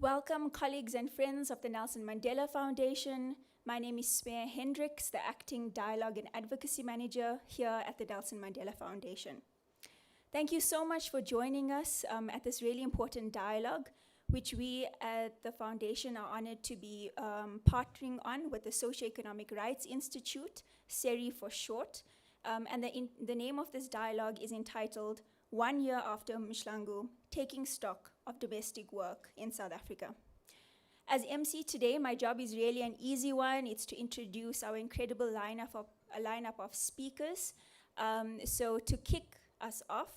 Welcome, colleagues and friends of the Nelson Mandela Foundation. My name is Smear Hendricks, the Acting Dialogue and Advocacy Manager here at the Nelson Mandela Foundation. Thank you so much for joining us at this really important dialogue, which we at the Foundation are honored to be partnering on with the Socioeconomic Rights Institute, SERI for short. And the name of this dialogue is entitled 1 Year After Mahlangu, Taking Stock of Domestic Work in South Africa. As MC today, my job is really an easy one. It's to introduce our incredible lineup of speakers. So to kick us off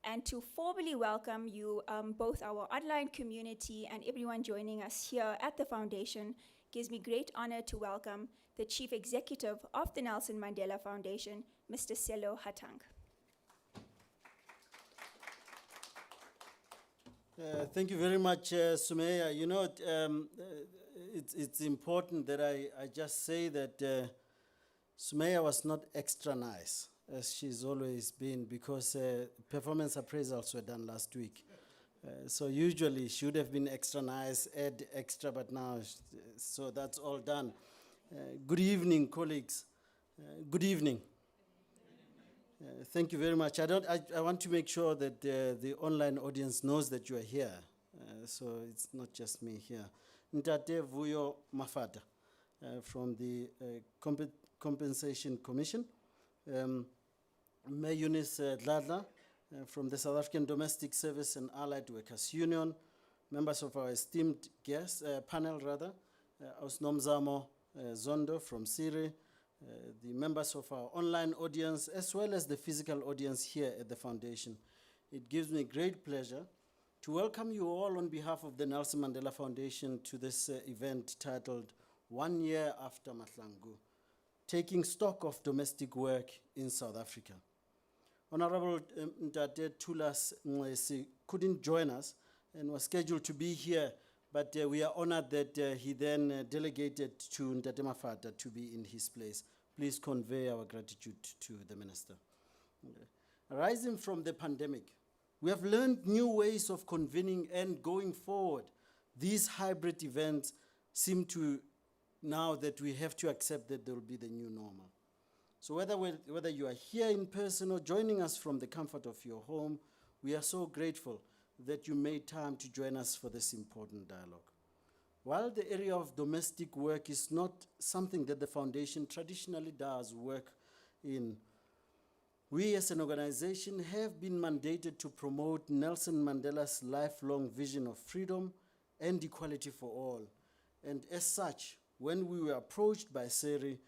and to formally welcome you, both our online community and everyone joining us here at the Foundation, gives me great honor to welcome the Chief Executive of the Nelson Mandela Foundation, Mr. Cello Hatank. Thank you very much, Sumaya. You know, it's important that I just say that Sumaya was not extra nice, as she's always been, because performance appraisals were done last week. So usually she would have been extra nice, add extra, but now, so that's all done. Good evening, colleagues. Good evening. Thank you very much. I want to make sure that the online audience knows that you are here. So it's not just me here. Ntate Vuyo Mafata from the Compensation Commission. May Eunice Dladla from the South African Domestic Service and Allied Workers Union. Members of our esteemed guest panel, Ausnomzamo Zondo from SIRI. The members of our online audience, as well as the physical audience here at the Foundation. It gives me great pleasure to welcome you all on behalf of the Nelson Mandela Foundation to this event titled 1 Year After Mahlangu, Taking Stock of Domestic Work in South Africa. Honorable Ntate Thulas Ngwesi couldn't join us and was scheduled to be here, but we are honored that he then delegated to Ntate Mafata to be in his place. Please convey our gratitude to the Minister. Arising from the pandemic, we have learned new ways of convening, and going forward, these hybrid events seem to, now that we have to accept that there will be the new normal. So whether you are here in person or joining us from the comfort of your home, we are so grateful that you made time to join us for this important dialogue. While the area of domestic work is not something that the Foundation traditionally does work in, we as an organization have been mandated to promote Nelson Mandela's lifelong vision of freedom and equality for all. And as such, when we were approached by SERI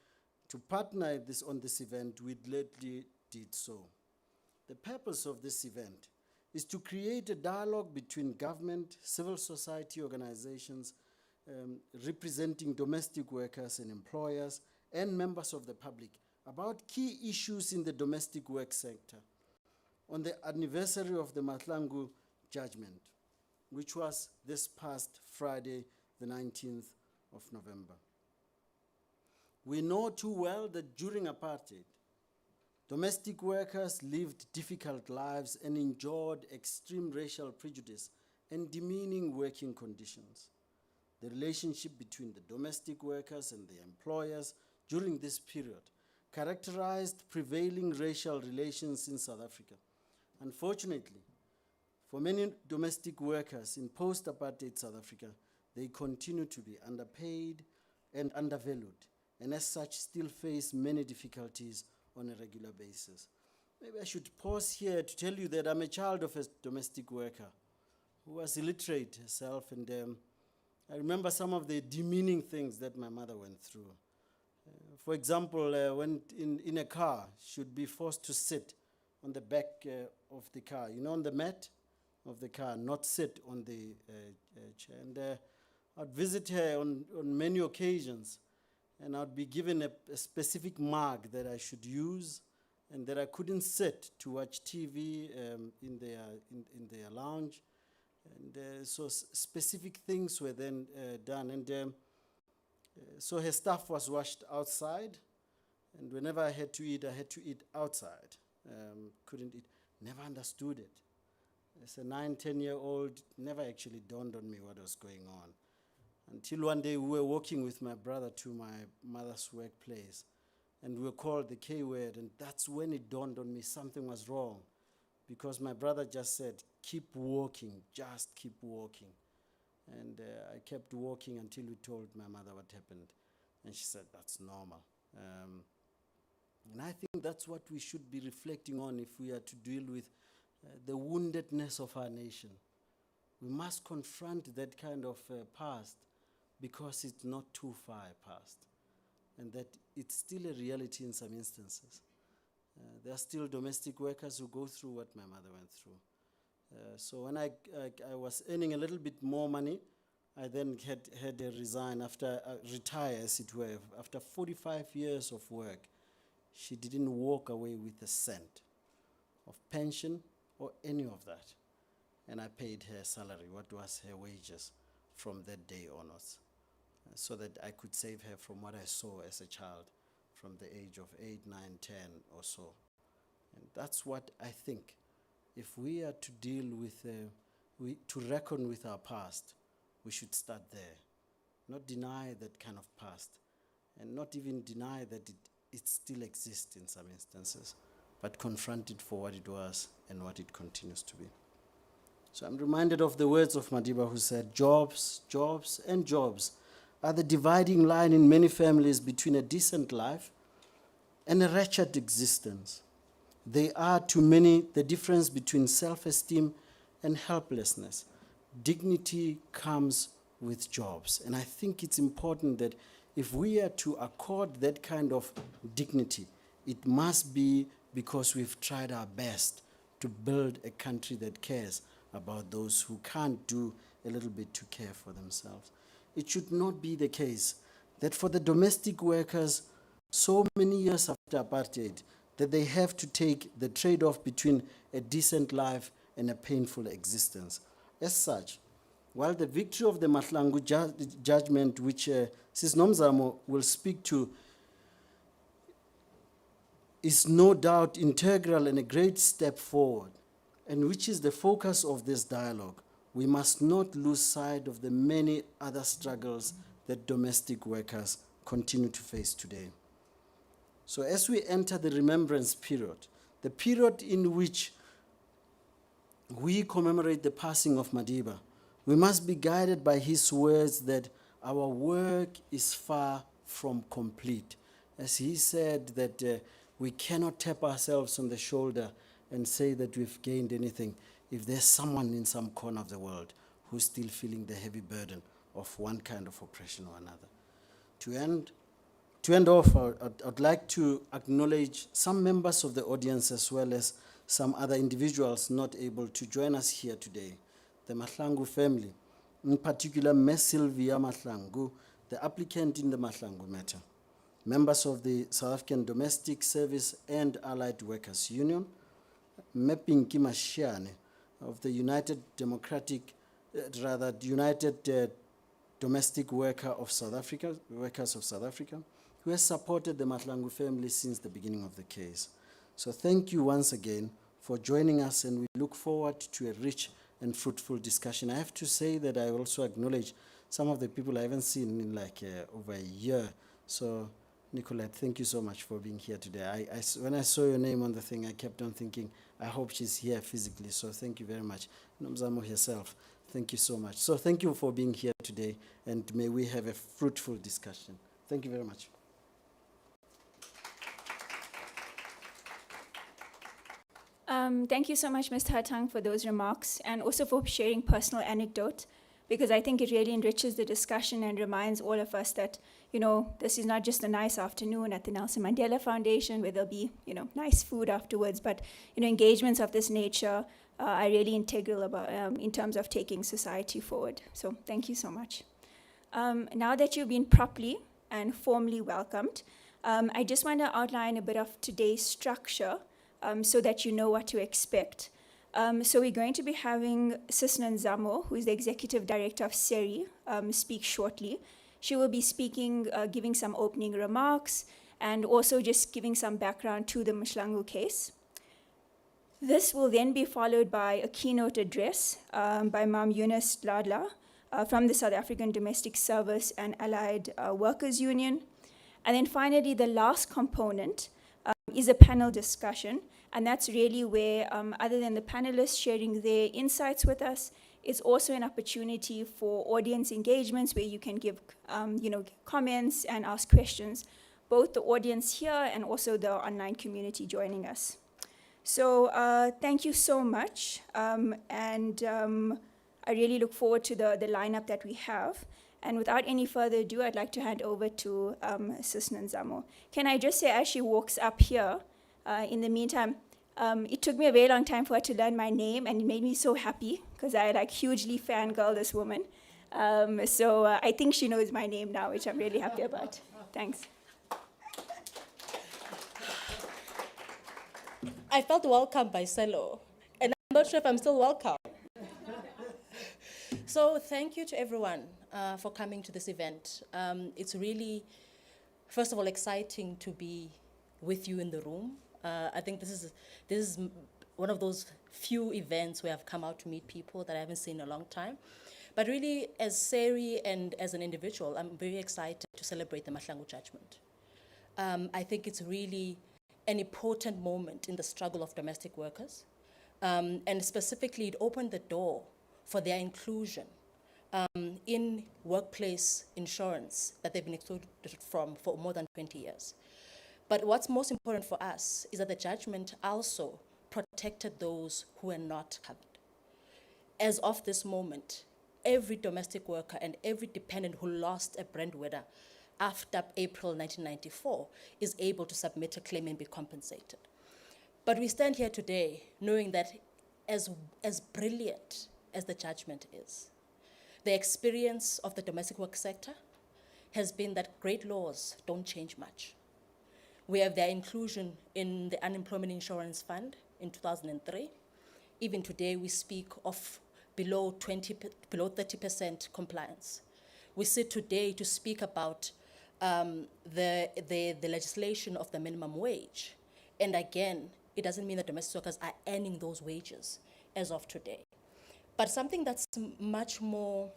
to partner on this event, we gladly did so. The purpose of this event is to create a dialogue between government, civil society organizations, representing domestic workers and employers, and members of the public about key issues in the domestic work sector on the anniversary of the Mahlangu judgment, which was this past Friday, the 19th of November. We know too well that during apartheid, domestic workers lived difficult lives and endured extreme racial prejudice and demeaning working conditions. The relationship between the domestic workers and the employers during this period characterized prevailing racial relations in South Africa. Unfortunately, for many domestic workers in post-apartheid South Africa, they continue to be underpaid and undervalued, and as such still face many difficulties on a regular basis. Maybe I should pause here to tell you that I'm a child of a domestic worker who was illiterate herself, and I remember some of the demeaning things that my mother went through. For example, when in a car, she would be forced to sit on the back of the car, you know, on the mat of the car, not sit on the chair. And I'd visit her on many occasions, and I'd be given a specific mark that I should use, and that I couldn't sit to watch TV in their lounge. And so specific things were then done. And so her stuff was washed outside. And whenever I had to eat outside. Couldn't eat. Never understood it. As a 9, 10-year-old, never actually dawned on me what was going on. Until one day we were walking with my brother to my mother's workplace, and we were called the K word, and that's when it dawned on me something was wrong, because my brother just said, keep walking, just keep walking. And I kept walking until we told my mother what happened, and she said, that's normal. And I think that's what we should be reflecting on if we are to deal with the woundedness of our nation. We must confront that kind of past, because it's not too far past, and that it's still a reality in some instances. There are still domestic workers who go through what my mother went through. So when I was earning a little bit more money, I then had to resign after, retire as it were. After 45 years of work, she didn't walk away with a cent of pension or any of that. And I paid her salary, what was her wages, from that day onwards, so that I could save her from what I saw as a child from the age of 8, 9, 10 or so. And that's what I think. If we are to deal with, to reckon with our past, we should start there. Not deny that kind of past, and not even deny that it still exists in some instances, but confront it for what it was and what it continues to be. So I'm reminded of the words of Madiba, who said, jobs, jobs, and jobs are the dividing line in many families between a decent life and a wretched existence. They are to many the difference between self-esteem and helplessness. Dignity comes with jobs. And I think it's important that if we are to accord that kind of dignity, it must be because we've tried our best to build a country that cares about those who can't do a little bit to care for themselves. It should not be the case that for the domestic workers, so many years after apartheid, that they have to take the trade-off between a decent life and a painful existence. As such, while the victory of the Mahlangu judgment, which Sis Nomzamo will speak to, is no doubt integral and a great step forward, and which is the focus of this dialogue, we must not lose sight of the many other struggles that domestic workers continue to face today. So as we enter the remembrance period, the period in which we commemorate the passing of Madiba, we must be guided by his words that our work is far from complete. As he said that we cannot tap ourselves on the shoulder and say that we've gained anything if there's someone in some corner of the world who's still feeling the heavy burden of one kind of oppression or another. To end off, I'd like to acknowledge some members of the audience as well as some other individuals not able to join us here today. The Mahlangu family, in particular Ms. Sylvia Mahlangu, the applicant in the Mahlangu matter. Members of the South African Domestic Service and Allied Workers Union, Mepinki Mashiane of the United Domestic Workers of South Africa, who has supported the Mahlangu family since the beginning of the case. So thank you once again for joining us, and we look forward to a rich and fruitful discussion. I have to say that I also acknowledge some of the people I haven't seen in like over a year. So Nicolette, thank you so much for being here today. When I saw your name on the thing, I kept on thinking, I hope she's here physically. So thank you very much. Nomzamo herself, thank you so much. So thank you for being here today, and may we have a fruitful discussion. Thank you very much. Thank you so much, Mr. Hatank, for those remarks, and also for sharing personal anecdote, because I think it really enriches the discussion and reminds all of us that, you know, this is not just a nice afternoon at the Nelson Mandela Foundation where there'll be, you know, nice food afterwards, but, you know, engagements of this nature are really integral about, in terms of taking society forward. So thank you so much. Now that you've been properly and formally welcomed, I just want to outline a bit of today's structure so that you know what to expect. So we're going to be having Sis Nomzamo, who is the Executive Director of SERI, speak shortly. She will be speaking, giving some opening remarks, and also just giving some background to the Mahlangu case. This will then be followed by a keynote address by Mam Eunice Ladla from the South African Domestic Service and Allied Workers Union. And then finally, the last component is a panel discussion. And that's really where, other than the panelists sharing their insights with us, it's also an opportunity for audience engagements where you can give comments and ask questions, both the audience here and also the online community joining us. So thank you so much. I really look forward to the lineup that we have. And without any further ado, I'd like to hand over to Sis Nzamo. Can I just say, as she walks up here, in the meantime, it took me a very long time for her to learn my name, and it made me so happy because I hugely fangirl this woman. So I think she knows my name now, which I'm really happy about. Thanks. I felt welcomed by Cello, and I'm not sure if I'm still welcome. So thank you to everyone for coming to this event. It's really, first of all, exciting to be with you in the room. I think this is one of those few events where I've come out to meet people that I haven't seen in a long time. But really, as Seri and as an individual, I'm very excited to celebrate the Mahlangu judgment. I think it's really an important moment in the struggle of domestic workers. And specifically, it opened the door for their inclusion in workplace insurance that they've been excluded from for more than 20 years. But what's most important for us is that the judgment also protected those who were not covered. As of this moment, every domestic worker and every dependent who lost a breadwinner after April 1994 is able to submit a claim and be compensated. But we stand here today knowing that as brilliant as the judgment is, the experience of the domestic work sector has been that great laws don't change much. We have their inclusion in the Unemployment Insurance Fund in 2003. Even today, we speak of below 30% compliance. We sit today to speak about the legislation of the minimum wage. And again, it doesn't mean that domestic workers are earning those wages as of today. But something that's much more,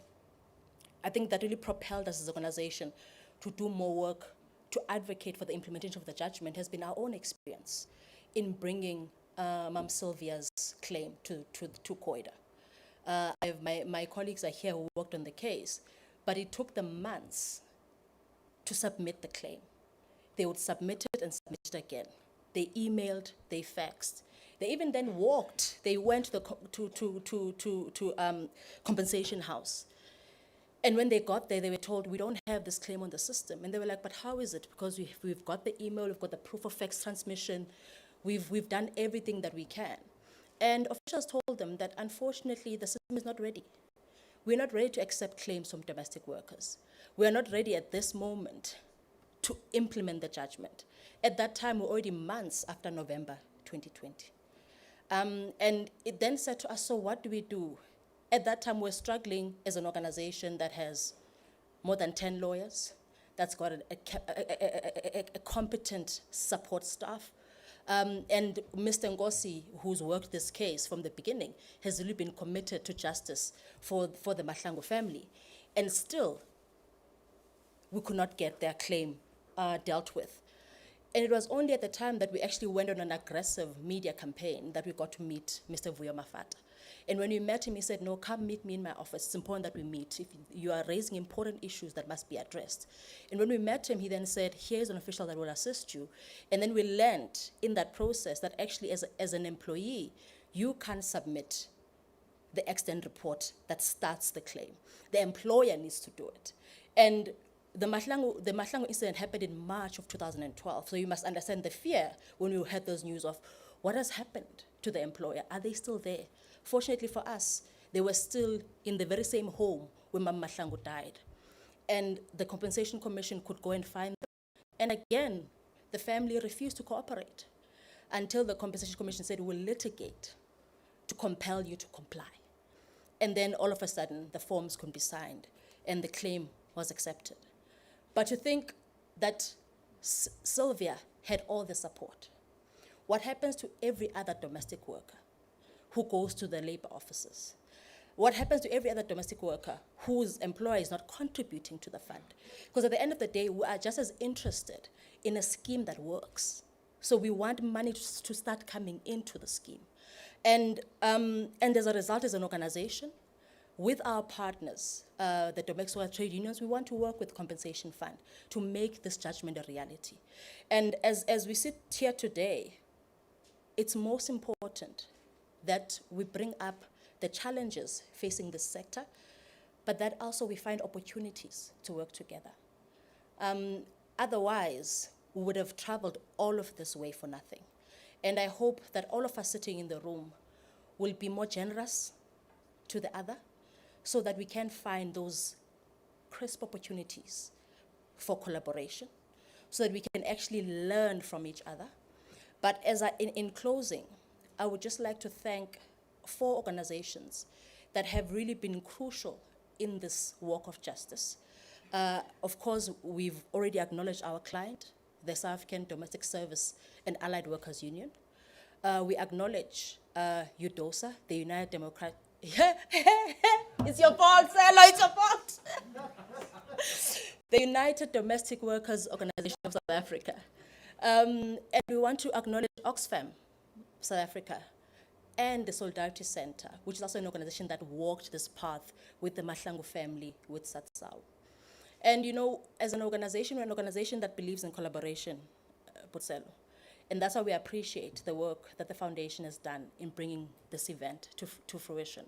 I think that really propelled us as an organization to do more work to advocate for the implementation of the judgment has been our own experience in bringing Mam Sylvia's claim to COIDA. My colleagues are here who worked on the case, but it took them months to submit the claim. They would submit it and submit it again. They emailed, they faxed. They even then walked. They went to the compensation house. And when they got there, they were told, we don't have this claim on the system. And they were like, but how is it? Because we've got the email, we've got the proof of fax transmission, we've done everything that we can. And officials told them that unfortunately the system is not ready. We're not ready to accept claims from domestic workers. We're not ready at this moment to implement the judgment. At that time, we're already months after November 2020. And it then said to us, so what do we do? At that time, we're struggling as an organization that has more than 10 lawyers, that's got a competent support staff. And Mr. Ngosi, who's worked this case from the beginning, has really been committed to justice for the Mahlangu family. And still, we could not get their claim dealt with. And it was only at the time that we actually went on an aggressive media campaign that we got to meet Mr. Vuyo Mafata. And when we met him, he said, no, come meet me in my office. It's important that we meet. If you are raising important issues that must be addressed. And when we met him, he then said, here's an official that will assist you. And then we learned in that process that actually as an employee, you can submit the extent report that starts the claim. The employer needs to do it. And the Mahlangu incident happened in March of 2012. So you must understand the fear when we heard those news of what has happened to the employer. Are they still there? Fortunately for us, they were still in the very same home where Mam Mahlangu died. And the Compensation Commission could go and find them. And again, the family refused to cooperate until the Compensation Commission said, we'll litigate to compel you to comply. And then all of a sudden, the forms could be signed and the claim was accepted. But to think that Sylvia had all the support what happens to every other domestic worker who goes to the labor offices? What happens to every other domestic worker whose employer is not contributing to the fund? Because at the end of the day, we are just as interested in a scheme that works. So we want money to start coming into the scheme. And as a result, as an organization, with our partners, the domestic worker trade unions, we want to work with Compensation Fund to make this judgment a reality. And as we sit here today, it's most important that we bring up the challenges facing this sector, but that also we find opportunities to work together. Otherwise, we would have traveled all of this way for nothing. And I hope that all of us sitting in the room will be more generous to the other so that we can find those crisp opportunities for collaboration, so that we can actually learn from each other. But in closing, I would just like to thank 4 organizations that have really been crucial in this walk of justice. Of course, we've already acknowledged our client, the South African Domestic Service and Allied Workers Union. We acknowledge UDOSA, the United Democratic... It's your fault, Cello, it's your fault. The United Domestic Workers Organization of South Africa. And we want to acknowledge Oxfam, South Africa, and the Solidarity Center, which is also an organization that walked this path with the Mahlangu family, with Satsao. And you know, as an organization, we're an organization that believes in collaboration, Cello. And that's why we appreciate the work that the foundation has done in bringing this event to fruition.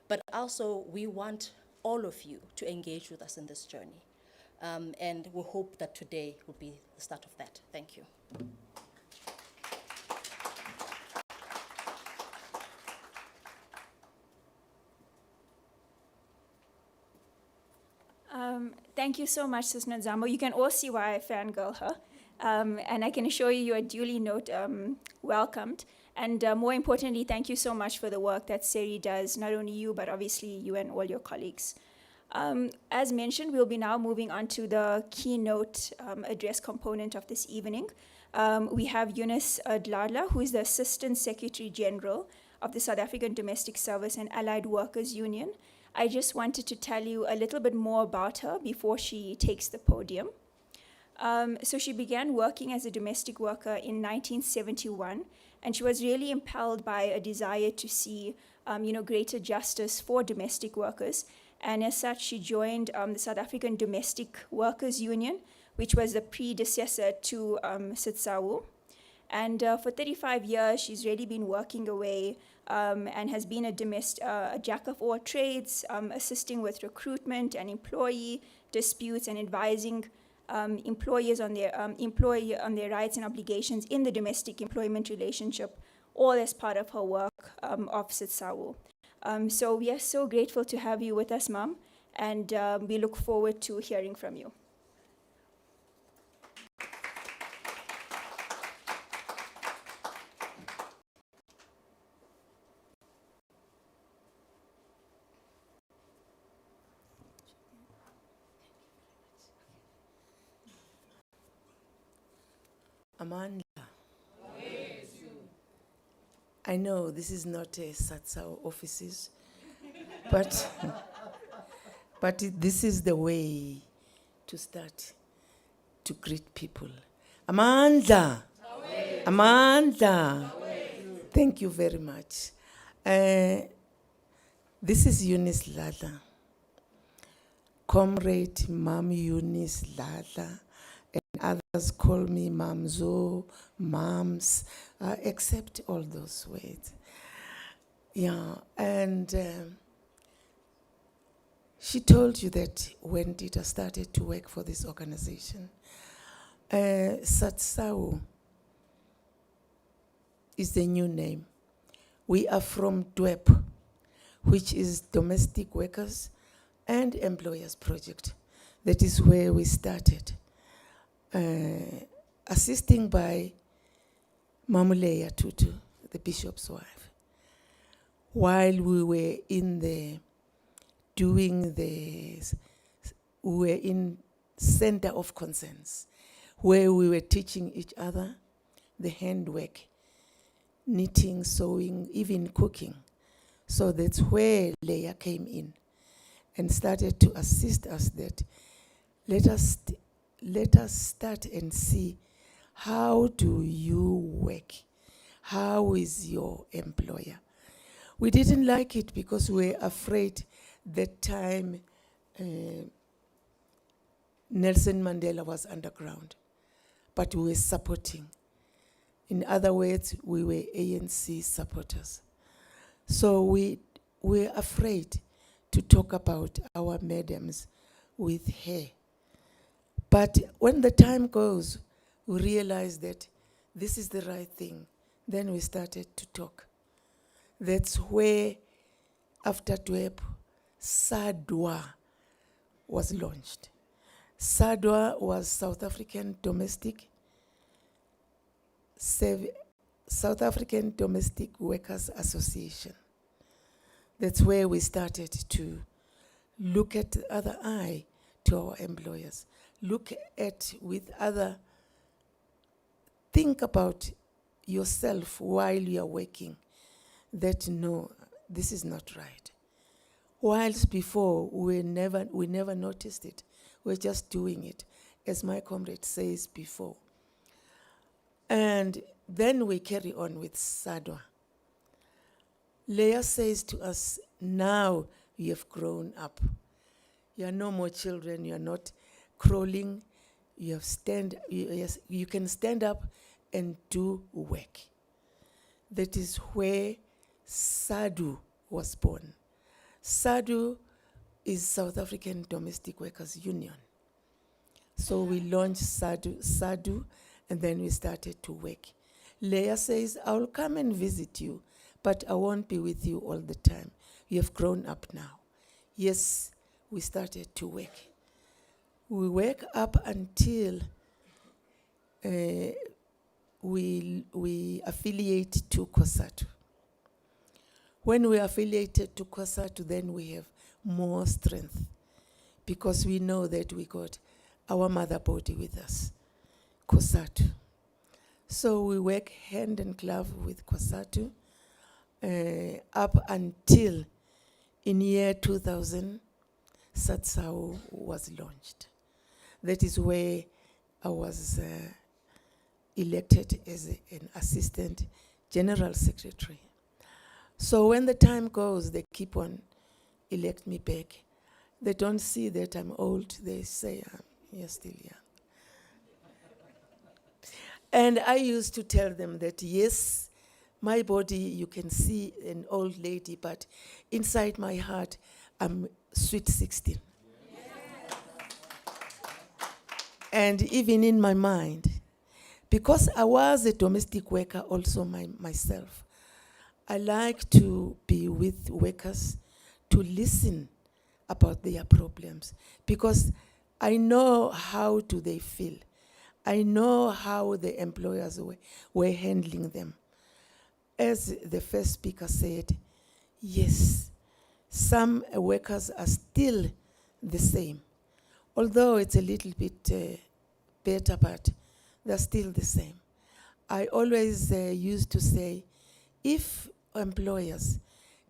But also, we want all of you to engage with us in this journey. And we hope that today will be the start of that. Thank you. Thank you so much, Sis Nzamo. You can all see why I fangirl her. And I can assure you, you are duly welcomed. And more importantly, thank you so much for the work that SERI does, not only you, but obviously you and all your colleagues. As mentioned, we'll be now moving on to the keynote address component of this evening. We have Eunice Dladla, who is the Assistant Secretary General of the South African Domestic Service and Allied Workers Union. I just wanted to tell you a little bit more about her before she takes the podium. So she began working as a domestic worker in 1971, and she was really impelled by a desire to see greater justice for domestic workers. And as such, she joined the South African Domestic Workers Union, which was the predecessor to SITSAWU. And for 35 years, she's really been working away and has been a jack of all trades, assisting with recruitment and employee disputes and advising employers on their rights and obligations in the domestic employment relationship, all as part of her work of SITSAWU. So we are so grateful to have you with us, Mom, and we look forward to hearing from you. Amanda, I know this is not a SATSAO offices, but this is the way to start to greet people. Amanda, Amanda, thank you very much. This is Eunice Dladla, Comrade Mom Eunice Dladla. Others call me Mamzo, Moms, accept all those words. Yeah, and she told you that when Dita started to work for this organization, SATSAWU is the new name. We are from DWEP, which is Domestic Workers and Employers Project. That is where we started. Assisting by Mamuleya Tutu, the bishop's wife. While we were we were in Center of Concerns, where we were teaching each other the handwork knitting, sewing, even cooking. So that's where Leah came in and started to assist us that let us start and see, how do you work? How is your employer? We didn't like it because we were afraid that time Nelson Mandela was underground, but we were supporting. In other words, we were ANC supporters. So we were afraid to talk about our madams with her. But when the time goes, we realize that this is the right thing. Then we started to talk. That's where, after DWEP, SADWA was launched. SADWA was South African Domestic Workers Association. That's where we started to look at the other eye to our employers. Look at with other, think about yourself while you are working, that no, this is not right. Whilst before, we never noticed it. We're just doing it, as my comrade says before. And then we carry on with SADWA. Leah says to us, now you have grown up. You are no more children, you are not crawling, you can stand up and do work. That is where SADU was born. SADU is South African Domestic Workers Union. So we launched SADU, and then we started to work. Leah says, I'll come and visit you, but I won't be with you all the time. You have grown up now. Yes, we started to work. We work up until we affiliate to COSATU. When we affiliated to COSATU, then we have more strength, because we know that we got our mother body with us, COSATU. So we work hand in glove with COSATU up until in year 2000, SATSAO was launched. That is where I was elected as an assistant general secretary. So when the time goes, they keep on elect me back. They don't see that I'm old. They say, you're still young. And I used to tell them that, yes, my body, you can see an old lady, but inside my heart, I'm sweet 16. And even in my mind, because I was a domestic worker also myself, I like to be with workers, to listen about their problems, because I know how do they feel. I know how the employers were handling them. As the first speaker said, yes, some workers are still the same. Although it's a little bit better, but they're still the same. I always used to say, if employers,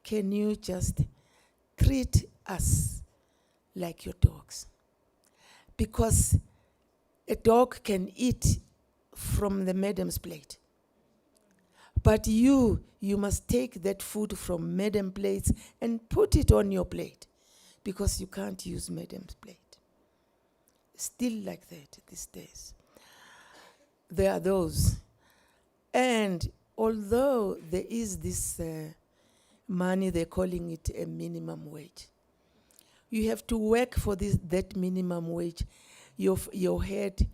can you just treat us like your dogs? Because a dog can eat from the madam's plate. But you must take that food from madam plates and put it on your plate, because you can't use madam's plate. Still like that these days. There are those. And although there is this money, they're calling it a minimum wage, you have to work for that minimum wage, your head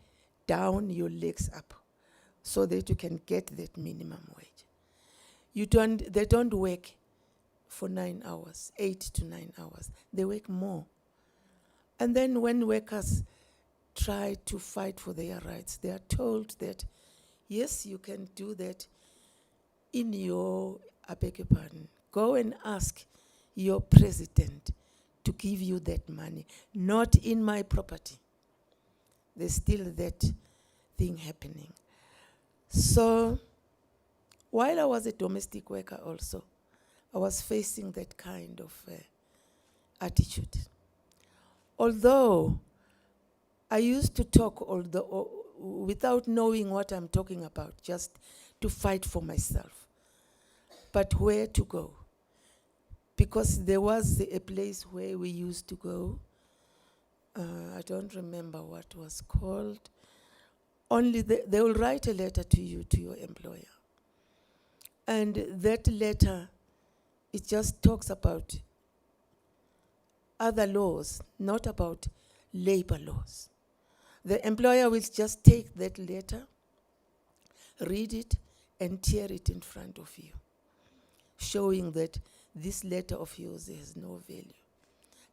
down, your legs up, so that you can get that minimum wage. They don't work for 9 hours, 8 to 9 hours. They work more. And then when workers try to fight for their rights, they are told that, yes, you can do that in your, I beg your pardon, go and ask your president to give you that money, not in my property. There's still that thing happening. So While I was a domestic worker also, I was facing that kind of attitude. Although I used to talk without knowing what I'm talking about, just to fight for myself. But where to go? Because there was a place where we used to go. I don't remember what was called. Only they will write a letter to you, to your employer. And that letter, it just talks about other laws, not about labor laws. The employer will just take that letter, read it, and tear it in front of you, showing that this letter of yours has no value,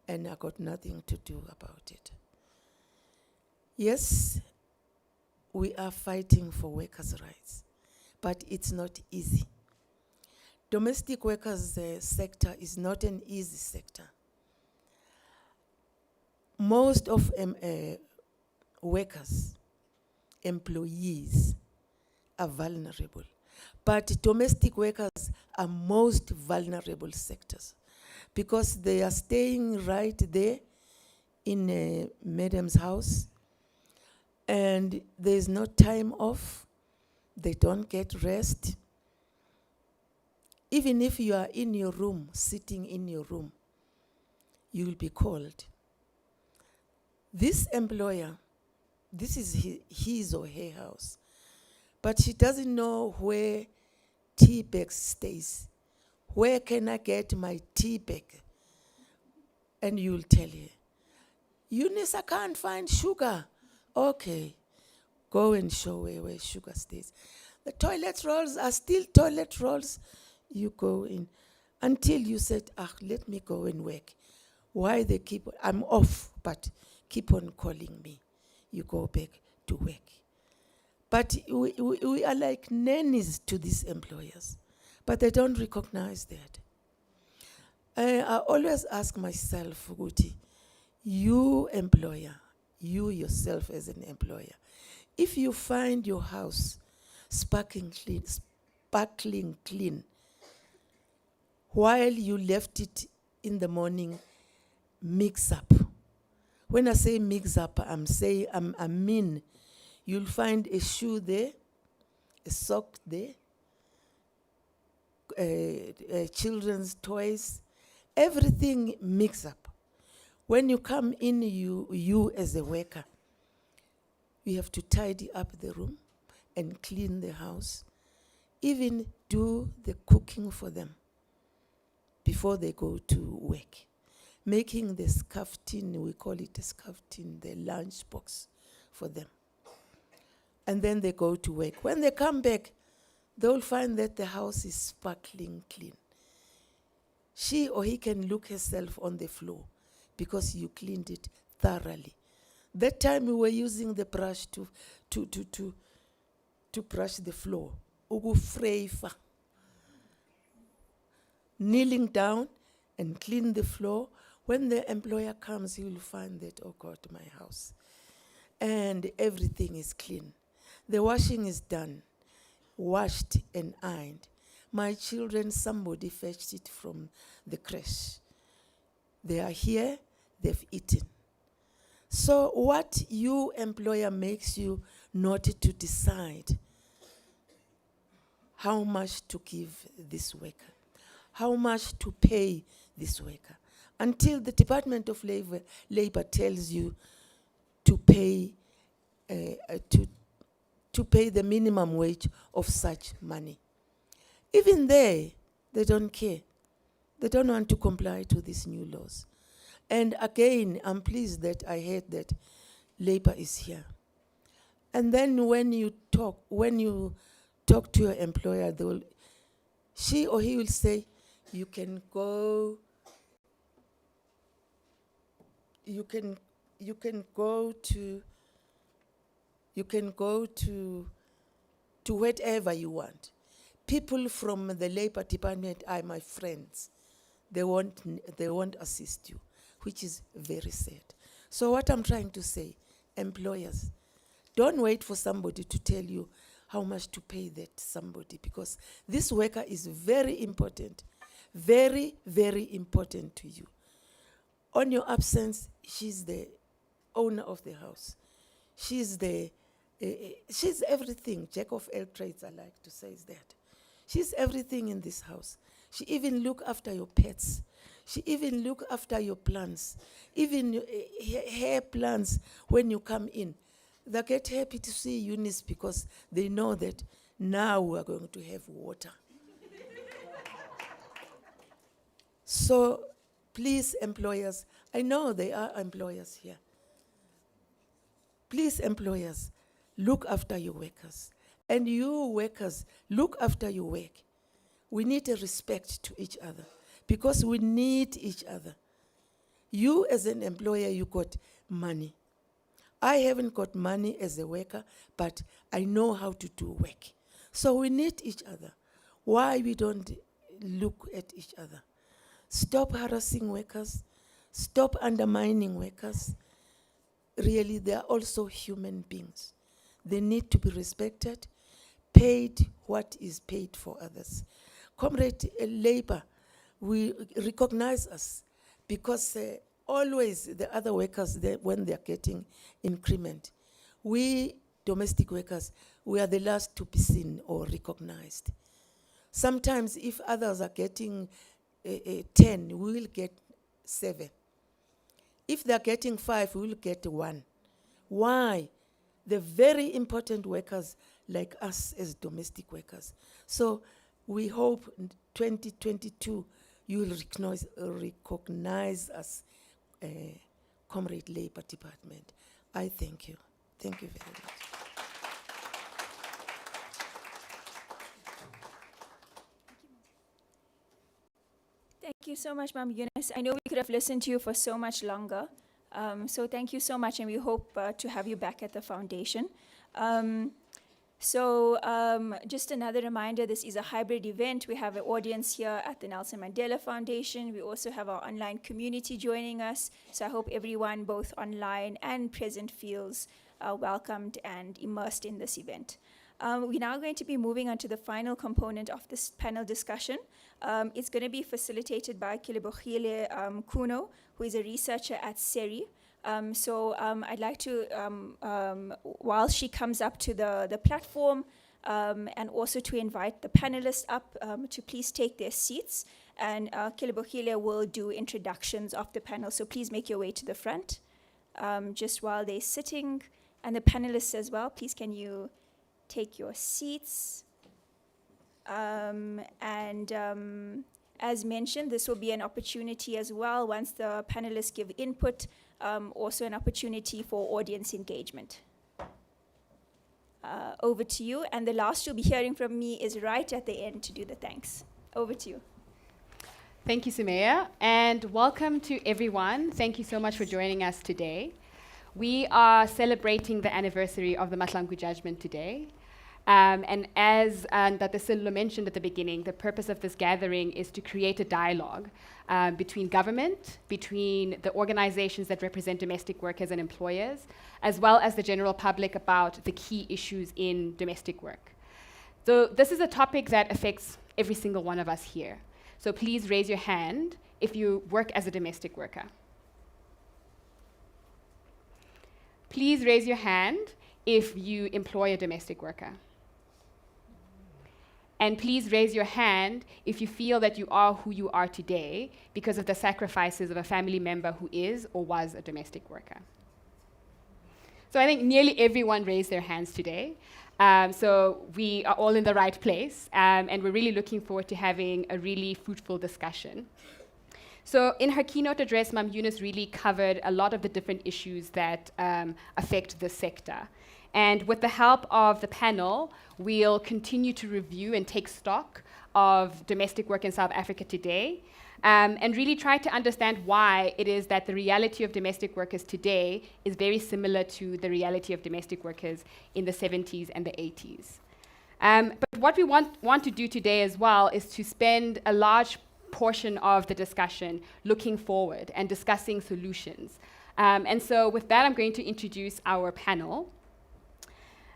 and I got nothing to do about it. Yes, we are fighting for workers' rights, but it's not easy. Domestic workers sector is not an easy sector. Most of workers, employees, are vulnerable. But domestic workers are most vulnerable sectors because they are staying right there in madam's house, and there's no time off. They don't get rest. Even if you are in your room, sitting in your room, you will be called. This employer, this is his or her house, but she doesn't know where tea bag stays. Where can I get my tea bag? And you'll tell her, Eunice, I can't find sugar. Okay, go and show her where sugar stays. The toilet rolls are still toilet rolls. You go in until you said, let me go and work. Why they keep, I'm off, but keep on calling me. You go back to work. But we are like nannies to these employers, but they don't recognize that. I always ask myself, Guti, you employer, you yourself as an employer, if you find your house sparkling clean, while you left it in the morning mix up. When I say mix up, I mean you'll find a shoe there, a sock there, children's toys, everything mix up. When you come in, you as a worker, you have to tidy up the room and clean the house, even do the cooking for them before they go to work. Making the scarf tin, we call it a scarf tin, the lunch box for them. And then they go to work. When they come back, they'll find that the house is sparkling clean. She or he can look herself on the floor because you cleaned it thoroughly. That time we were using the brush to brush the floor. Ugufreifa. Kneeling down and clean the floor. When the employer comes, he will find that, oh God, my house. And everything is clean. The washing is done, washed and ironed. My children, somebody fetched it from the creche. They are here, they've eaten. So what you employer makes you not to decide how much to give this worker, how much to pay this worker, until the Department of Labor tells you to pay to pay the minimum wage of such money. Even there, they don't care. They don't want to comply to these new laws. And again, I'm pleased that I heard that labor is here. And then when you talk to your employer, she or he will say, you can go to whatever you want. People from the Labor Department are my friends. They won't assist you, which is very sad. So what I'm trying to say, employers, don't wait for somebody to tell you how much to pay that somebody, because this worker is very important, very, very important to you. On your absence, she's the owner of the house. She's she's everything. Jack of all trades, I like to say, is that. She's everything in this house. She even look after your pets. She even look after your plants, even her plants when you come in. They get happy to see Eunice because they know that now we are going to have water. So please, employers, I know there are employers here. Please, employers, look after your workers. And you workers, look after your work. We need a respect to each other because we need each other. You as an employer, you got money. I haven't got money as a worker, but I know how to do work. So we need each other. Why we don't look at each other? Stop harassing workers. Stop undermining workers. Really, they are also human beings. They need to be respected, paid what is paid for others. Comrade labor, we recognize us because always the other workers, when they're getting increment, we domestic workers, we are the last to be seen or recognized. Sometimes if others are getting 10, we will get 7. If they're getting 5, we will get 1. Why? The very important workers like us as domestic workers. So we hope in 2022 you will recognize us, Comrade Labor Department. I thank you. Thank you very much. Thank you so much, Ma'am Eunice. I know we could have listened to you for so much longer. So thank you so much, and we hope to have you back at the foundation. Just another reminder, this is a hybrid event. We have an audience here at the Nelson Mandela Foundation. We also have our online community joining us. So I hope everyone, both online and present, feels welcomed and immersed in this event. We're now going to be moving on to the final component of this panel discussion. It's going to be facilitated by Kilebogile Kuno, who is a researcher at SERI. I'd like to, while she comes up to the platform, and also to invite the panelists up to please take their seats. And Kilebogile will do introductions of the panel, so please make your way to the front. Just while they're sitting, and the panelists as well, please can you take your seats. As mentioned, this will be an opportunity as well, once the panelists give input, also an opportunity for audience engagement. Over to you, and the last you'll be hearing from me is right at the end to do the thanks. Over to you. Thank you, Sumaya, and welcome to everyone. Thank you so much for joining us today. We are celebrating the anniversary of the Mahlangu judgment today. And as Dr. Cello mentioned at the beginning, the purpose of this gathering is to create a dialogue between government, between the organizations that represent domestic workers and employers, as well as the general public about the key issues in domestic work. So this is a topic that affects every single one of us here. So please raise your hand if you work as a domestic worker. Please raise your hand if you employ a domestic worker. And please raise your hand if you feel that you are who you are today because of the sacrifices of a family member who is or was a domestic worker. So I think nearly everyone raised their hands today. So we are all in the right place, and we're really looking forward to having a really fruitful discussion. So in her keynote address, Ma'am Eunice really covered a lot of the different issues that affect this sector. And with the help of the panel, we'll continue to review and take stock of domestic work in South Africa today, and really try to understand why it is that the reality of domestic workers today is very similar to the reality of domestic workers in the 70s and the 80s. But what we want to do today as well is to spend a large portion of the discussion looking forward and discussing solutions. And so with that, I'm going to introduce our panel.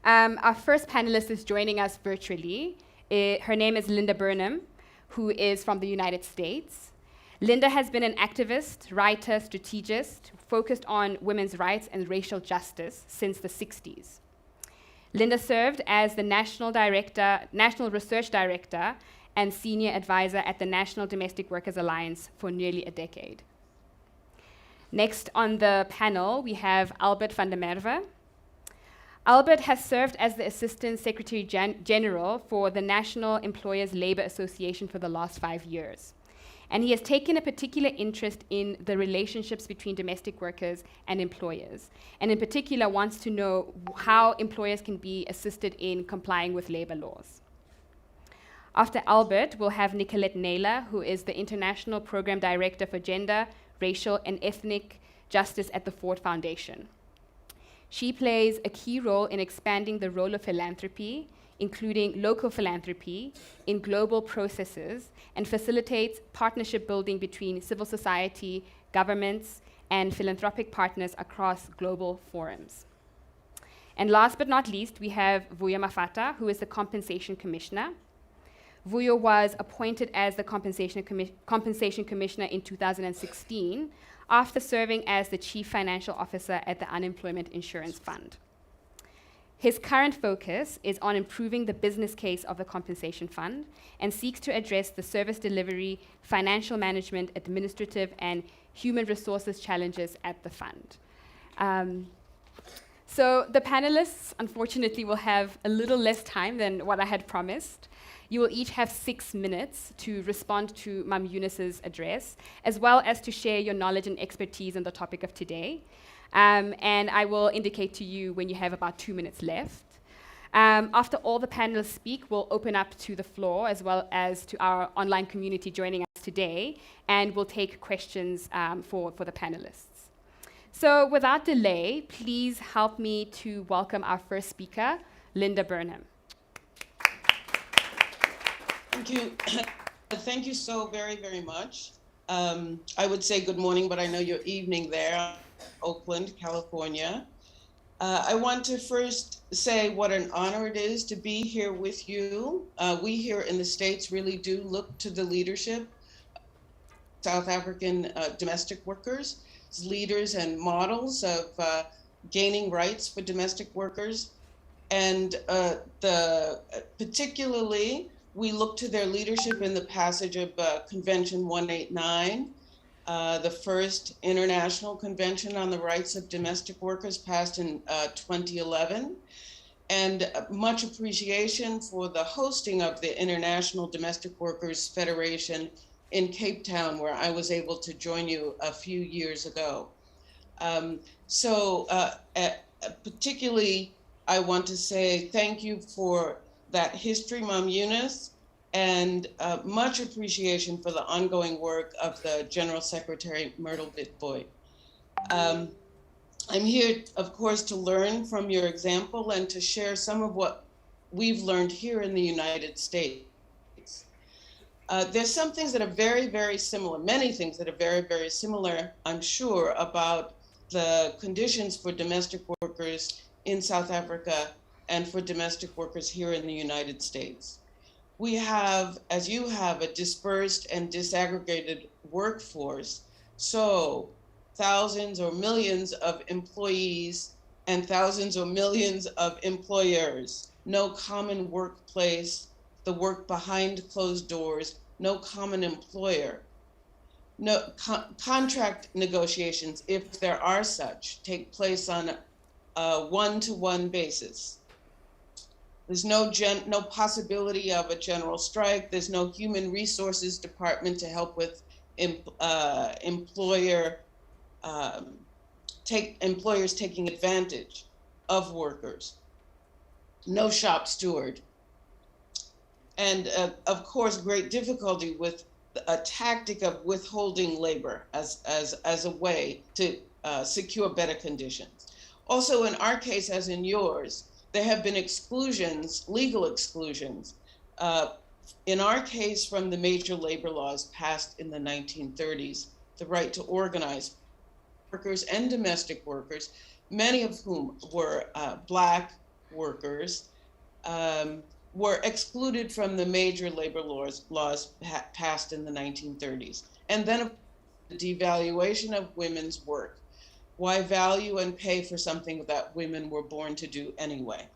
Our first panelist is joining us virtually. Her name is Linda Burnham, who is from the United States. Linda has been an activist, writer, strategist, focused on women's rights and racial justice since the 60s. Linda served as the National Research Director and Senior Advisor at the National Domestic Workers Alliance for nearly a decade. Next on the panel, we have Albert van der Merwe. Albert has served as the Assistant Secretary General for the National Employers Labour Association for the last 5 years. And he has taken a particular interest in the relationships between domestic workers and employers, and in particular wants to know how employers can be assisted in complying with labour laws. After Albert, we'll have Nicolette Naylor, who is the International Program Director for Gender, Racial, and Ethnic Justice at the Ford Foundation. She plays a key role in expanding the role of philanthropy, including local philanthropy, in global processes, and facilitates partnership building between civil society, governments, and philanthropic partners across global forums. And last but not least, we have Vuyo Mafata, who is the Compensation Commissioner. Vuyo was appointed as the Compensation Commissioner in 2016 after serving as the Chief Financial Officer at the Unemployment Insurance Fund. His current focus is on improving the business case of the Compensation Fund and seeks to address the service delivery, financial management, administrative, and human resources challenges at the fund. So the panelists, unfortunately, will have a little less time than what I had promised. You will each have 6 minutes to respond to Mam Eunice's address, as well as to share your knowledge and expertise on the topic of today. And I will indicate to you when you have about 2 minutes left. After all the panelists speak, we'll open up to the floor, as well as to our online community joining us today, and we'll take questions for the panelists. So without delay, please help me to welcome our first speaker, Linda Burnham. Thank you. Thank you so very, very much. I would say good morning, but I know you're evening there, Oakland, California. I want to first say what an honor it is to be here with you. We here in the States really do look to the leadership of South African domestic workers as leaders and models of gaining rights for domestic workers. And particularly, we look to their leadership in the passage of Convention 189, the first international convention on the rights of domestic workers passed in 2011, and much appreciation for the hosting of the International Domestic Workers Federation in Cape Town, where I was able to join you a few years ago. Particularly, I want to say thank you for that history, Mam Eunice, and much appreciation for the ongoing work of the General Secretary, Myrtle Witbooi. I'm here, of course, to learn from your example and to share some of what we've learned here in the United States. There's some things that are very, very similar, many things that are very, very similar, I'm sure, about the conditions for domestic workers in South Africa and for domestic workers here in the United States. We have, as you have, a dispersed and disaggregated workforce. So thousands or millions of employees and thousands or millions of employers. No common workplace, the work behind closed doors, no common employer. No contract negotiations, if there are such, take place on a one-to-one basis. There's no possibility of a general strike. There's no human resources department to help with employers taking advantage of workers. No shop steward. And of course, great difficulty with a tactic of withholding labor as a way to secure better conditions. Also, in our case, as in yours, there have been exclusions, legal exclusions, in our case from the major labor laws passed in the 1930s, the right to organize workers and domestic workers, many of whom were Black, workers were excluded from the major labor laws passed in the 1930s. And then the devaluation of women's work. Why value and pay for something that women were born to do anyway?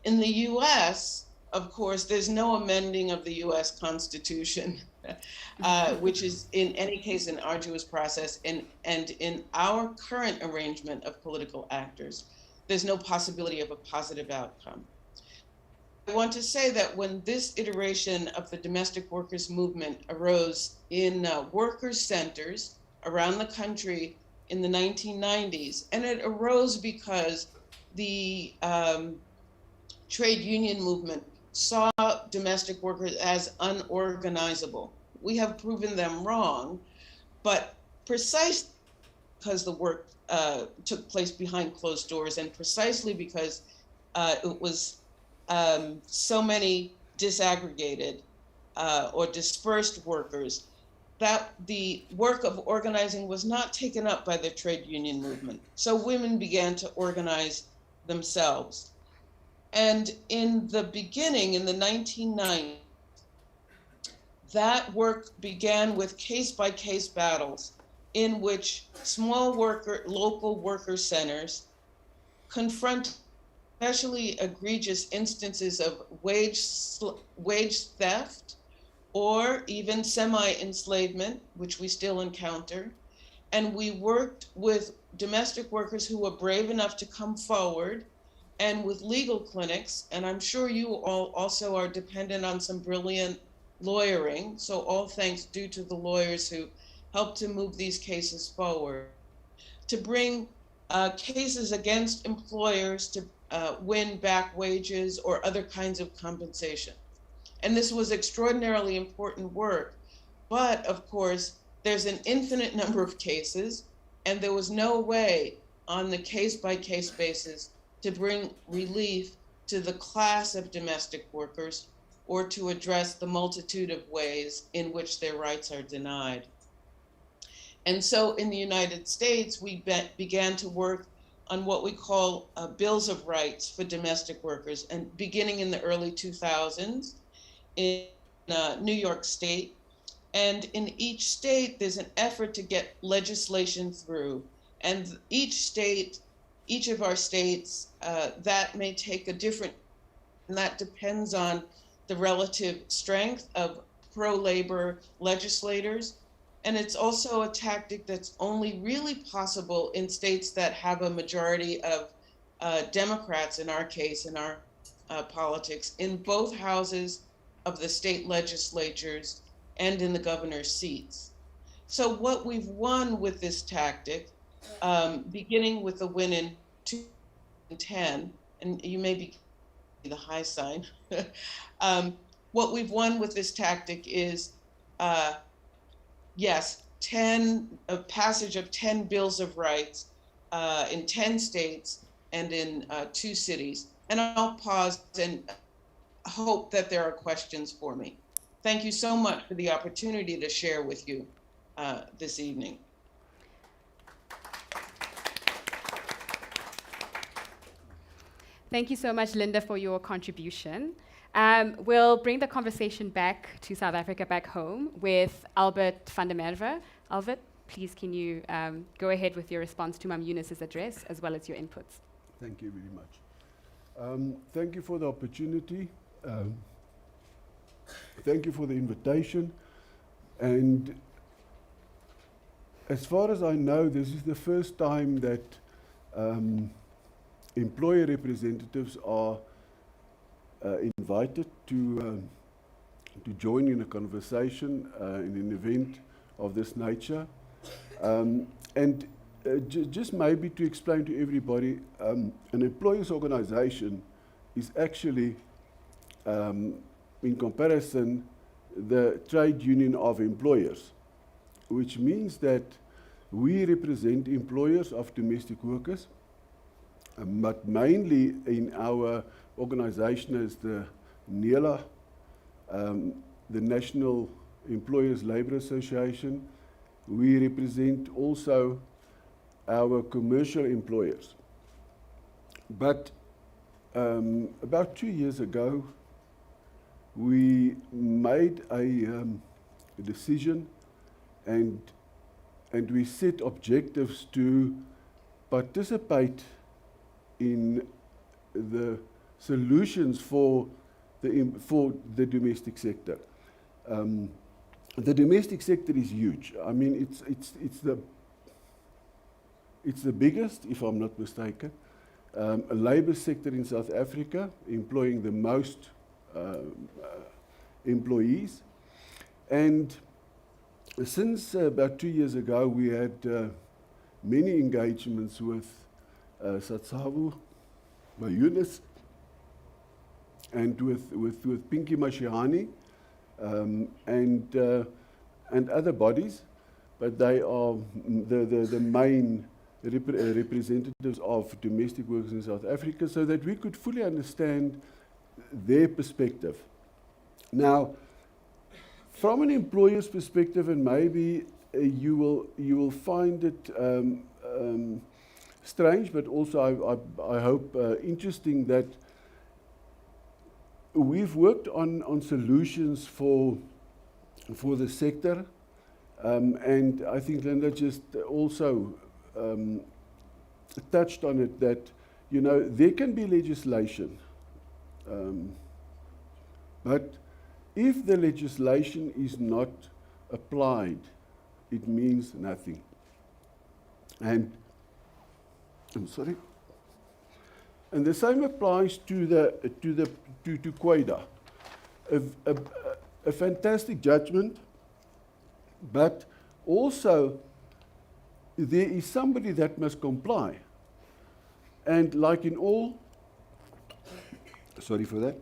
In the US, of course, there's no amending of the US Constitution, which is in any case an arduous process. And in our current arrangement of political actors, there's no possibility of a positive outcome. I want to say that when this iteration of the domestic workers movement arose in workers' centers around the country in the 1990s, and it arose because the trade union movement saw domestic workers as unorganizable. We have proven them wrong, but precisely because the work took place behind closed doors, and precisely because it was so many disaggregated or dispersed workers, that the work of organizing was not taken up by the trade union movement. So women began to organize themselves. And in the beginning, in the 1990s, that work began with case-by-case battles in which small local worker centers confront especially egregious instances of wage theft or even semi-enslavement, which we still encounter. And we worked with domestic workers who were brave enough to come forward, and with legal clinics. And I'm sure you all also are dependent on some brilliant lawyering. So all thanks due to the lawyers who helped to move these cases forward, to bring cases against employers to win back wages or other kinds of compensation. And this was extraordinarily important work. But of course, there's an infinite number of cases, and there was no way on the case-by-case basis to bring relief to the class of domestic workers or to address the multitude of ways in which their rights are denied. And so in the United States, we began to work on what we call bills of rights for domestic workers, and beginning in the early 2000s in New York State. And in each state, there's an effort to get legislation through. And each of our states, that may take a different, and that depends on the relative strength of pro-labor legislators. And it's also a tactic that's only really possible in states that have a majority of Democrats, in our case, in our politics, in both houses of the state legislatures and in the governor's seats. So what we've won with this tactic, beginning with the win in 2010, and you may be the high sign, what we've won with this tactic is, yes, a passage of 10 bills of rights in 10 states and in 2 cities. And I'll pause and hope that there are questions for me. Thank you so much for the opportunity to share with you this evening. Thank you so much, Linda, for your contribution. We'll bring the conversation back to South Africa, back home, with Albert van der Merwe. Albert, please can you go ahead with your response to Mam Eunice's address, as well as your inputs. Thank you very much. Thank you for the opportunity. Thank you for the invitation. And as far as I know, this is the first time that employer representatives are invited to join in a conversation in an event of this nature. Just maybe to explain to everybody, an employers' organization is actually, in comparison, the trade union of employers, which means that we represent employers of domestic workers, but mainly in our organization as the NELA, the National Employers Labour Association. We represent also our commercial employers. But about 2 years ago, we made a decision and we set objectives to participate in the solutions for the domestic sector. The domestic sector is huge. I mean, it's the biggest, if I'm not mistaken, a labour sector in South Africa, employing the most employees. And since about 2 years ago, we had many engagements with Satsavu, Mayunis, and with Pinky Mashiani, and other bodies, but they are the main representatives of domestic workers in South Africa, so that we could fully understand their perspective. Now, from an employer's perspective, and maybe you will find it strange, but also I hope interesting, that we've worked on solutions for the sector, and I think Linda just also touched on it, that there can be legislation, but if the legislation is not applied, it means nothing. And I'm sorry. And the same applies to Quaida. A fantastic judgment, but also there is somebody that must comply. And like in all, sorry for that,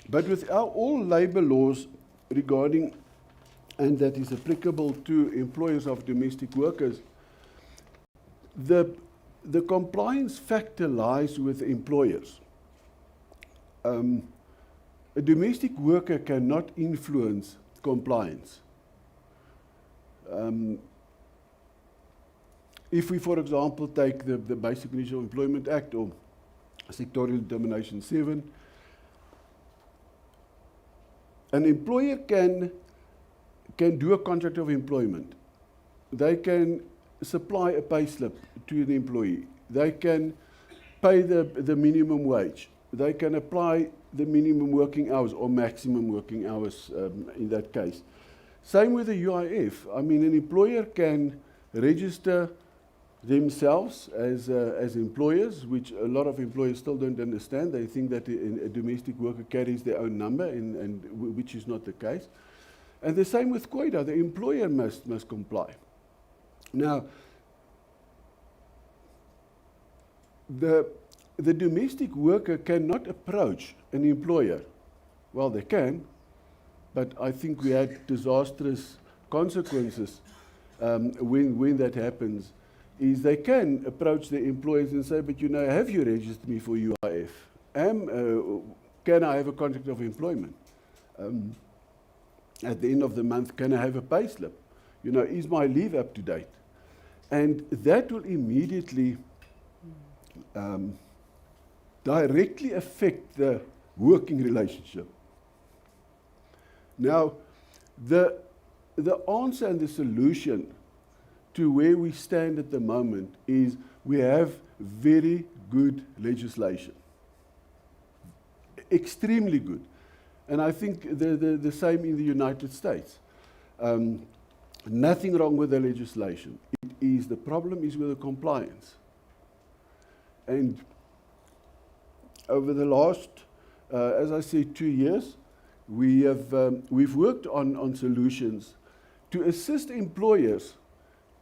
but with all labour laws regarding, and that is applicable to employers of domestic workers, the compliance factor lies with employers. A domestic worker cannot influence compliance. If we, for example, take the Basic Initial Employment Act, or Sectorial Determination 7, an employer can do a contract of employment. They can supply a pay slip to the employee. They can pay the minimum wage. They can apply the minimum working hours or maximum working hours in that case. Same with the UIF. I mean, an employer can register themselves as employers, which a lot of employers still don't understand. They think that a domestic worker carries their own number, and which is not the case. And the same with Quaida. The employer must comply. Now, the domestic worker cannot approach an employer. Well, they can, but I think we had disastrous consequences when that happens. Is they can approach the employers and say, but have you registered me for UIF? Can I have a contract of employment? At the end of the month, can I have a pay slip? Is my leave up to date? And that will immediately directly affect the working relationship. Now, the answer and the solution to where we stand at the moment is we have very good legislation. Extremely good. And I think the same in the United States. Nothing wrong with the legislation. The problem is with the compliance. And over the last, as I said, 2 years, we've worked on solutions to assist employers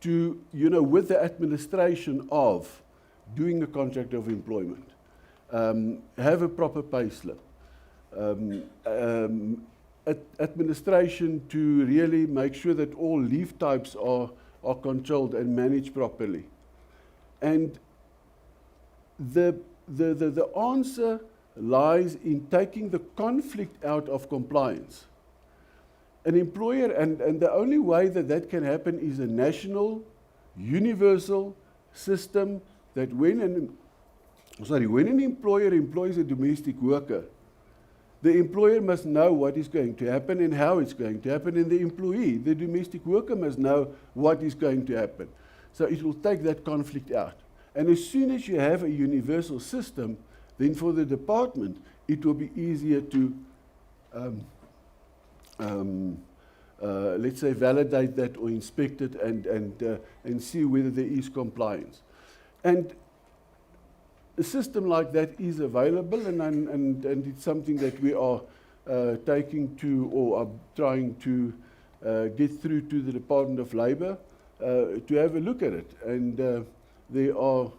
to, with the administration of doing a contract of employment, have a proper pay slip, administration to really make sure that all leave types are controlled and managed properly. And the answer lies in taking the conflict out of compliance. An employer, and the only way that can happen is a national, universal system that when when an employer employs a domestic worker, the employer must know what is going to happen and how it's going to happen, and the employee, the domestic worker, must know what is going to happen. So it will take that conflict out. And as soon as you have a universal system, then for the department, it will be easier to, let's say, validate that or inspect it and see whether there is compliance. And a system like that is available, and it's something that we are taking to, or are trying to get through to the Department of Labour to have a look at it. And there are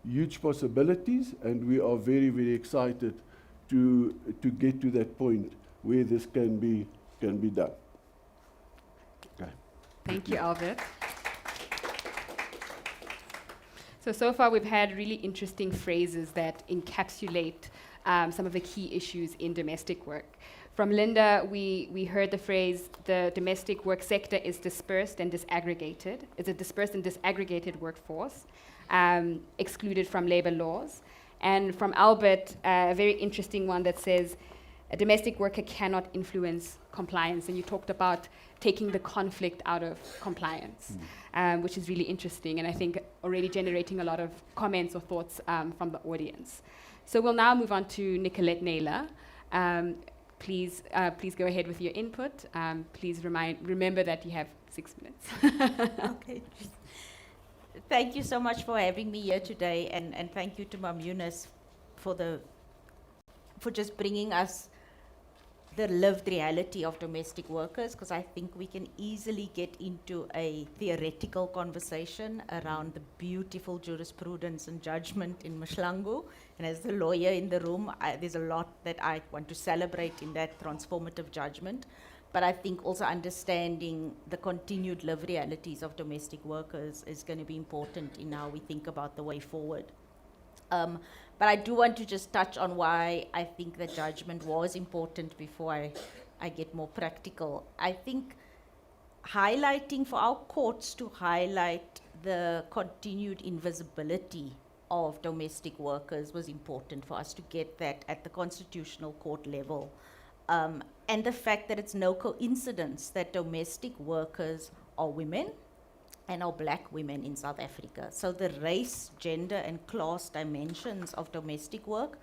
huge possibilities, and we are very, very excited to get to that point where this can be done. Okay. Thank you, Albert. So far we've had really interesting phrases that encapsulate some of the key issues in domestic work. From Linda, we heard the phrase, the domestic work sector is dispersed and disaggregated. It's a dispersed and disaggregated workforce, excluded from labor laws. And from Albert, a very interesting one that says, a domestic worker cannot influence compliance. And you talked about taking the conflict out of compliance, which is really interesting, and I think already generating a lot of comments or thoughts from the audience. So we'll now move on to Nicolette Naylor. Please go ahead with your input. Please remember that you have 6 minutes. Okay. Thank you so much for having me here today, and thank you to Mam Eunice for just bringing us the lived reality of domestic workers, because I think we can easily get into a theoretical conversation around the beautiful jurisprudence and judgment in Mahlangu. And as the lawyer in the room, there's a lot that I want to celebrate in that transformative judgment. But I think also understanding the continued lived realities of domestic workers is going to be important in how we think about the way forward. But I do want to just touch on why I think the judgment was important before I get more practical. I think highlighting for our courts to highlight the continued invisibility of domestic workers was important for us to get that at the constitutional court level. And the fact that it's no coincidence that domestic workers are women and are black women in South Africa. So the race, gender, and class dimensions of domestic work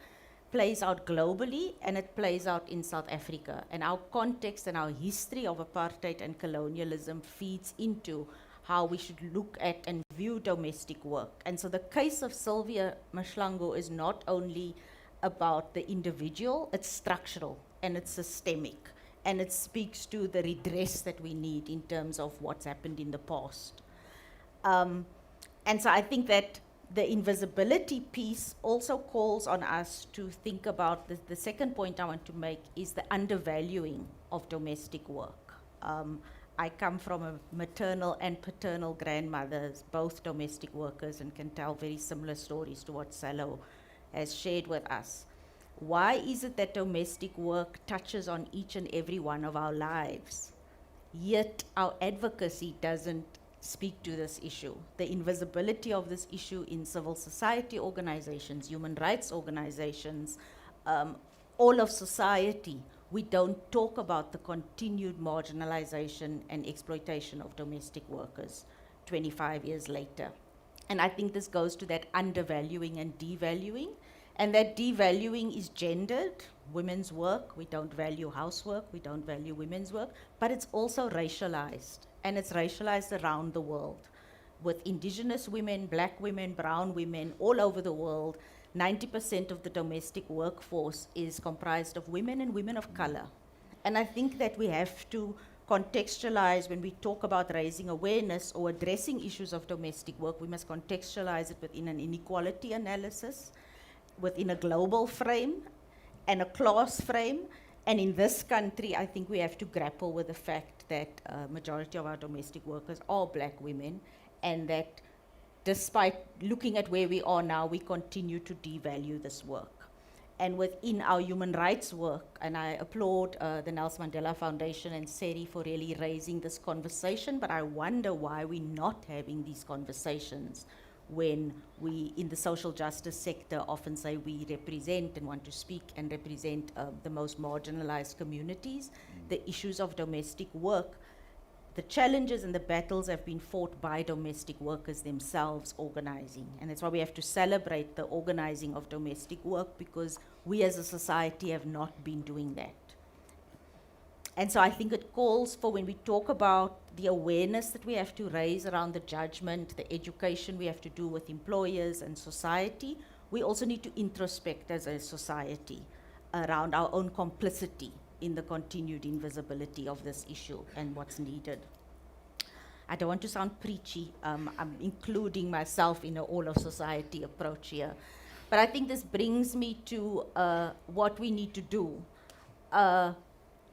plays out globally, and it plays out in South Africa. And our context and our history of apartheid and colonialism feeds into how we should look at and view domestic work. And so the case of Sylvia Mahlangu is not only about the individual, it's structural and it's systemic. And it speaks to the redress that we need in terms of what's happened in the past. And so I think that the invisibility piece also calls on us to think about the second point I want to make is the undervaluing of domestic work. I come from a maternal and paternal grandmothers, both domestic workers, and can tell very similar stories to what Cello has shared with us. Why is it that domestic work touches on each and every one of our lives, yet our advocacy doesn't speak to this issue? The invisibility of this issue in civil society organizations, human rights organizations, all of society. We don't talk about the continued marginalization and exploitation of domestic workers 25 years later. And I think this goes to that undervaluing and devaluing. And that devaluing is gendered. Women's work, we don't value housework, we don't value women's work, but it's also racialized. And it's racialized around the world with indigenous women, black women, brown women, all over the world. 90% of the domestic workforce is comprised of women and women of color. And I think that we have to contextualize when we talk about raising awareness or addressing issues of domestic work, we must contextualize it within an inequality analysis, within a global frame and a class frame. And in this country, I think we have to grapple with the fact that majority of our domestic workers are black women, and that despite looking at where we are now, we continue to devalue this work. And within our human rights work, and I applaud the Nelson Mandela Foundation and SERI for really raising this conversation, but I wonder why we're not having these conversations when we, in the social justice sector, often say we represent and want to speak and represent the most marginalized communities. The issues of domestic work, the challenges and the battles have been fought by domestic workers themselves organizing. And that's why we have to celebrate the organizing of domestic work, because we as a society have not been doing that. And so I think it calls for, when we talk about the awareness that we have to raise around the judgment, the education we have to do with employers and society, we also need to introspect as a society around our own complicity in the continued invisibility of this issue and what's needed. I don't want to sound preachy. I'm including myself in an all-of-society approach here. But I think this brings me to what we need to do.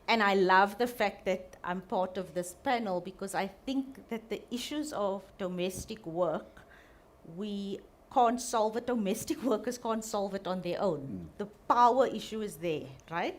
And I love the fact that I'm part of this panel, because I think that the issues of domestic work, we can't solve it. Domestic workers can't solve it on their own. The power issue is there, right?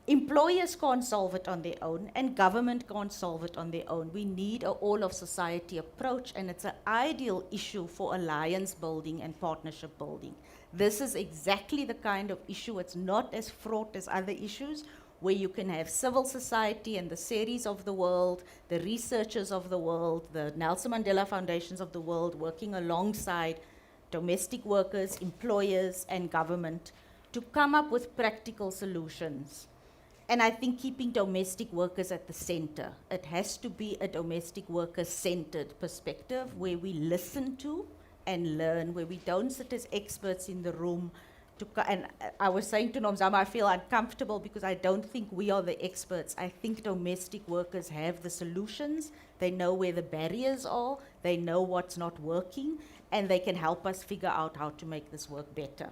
Employers can't solve it on their own, and government can't solve it on their own. We need an all-of-society approach, and it's an ideal issue for alliance building and partnership building. This is exactly the kind of issue. It's not as fraught as other issues, where you can have civil society and the series of the world, the researchers of the world, the Nelson Mandela Foundations of the world, working alongside domestic workers, employers, and government to come up with practical solutions. And I think keeping domestic workers at the center. It has to be a domestic worker-centered perspective where we listen to and learn, where we don't sit as experts in the room. And I was saying to Nomzamo, I feel uncomfortable because I don't think we are the experts. I think domestic workers have the solutions. They know where the barriers are. They know what's not working, and they can help us figure out how to make this work better.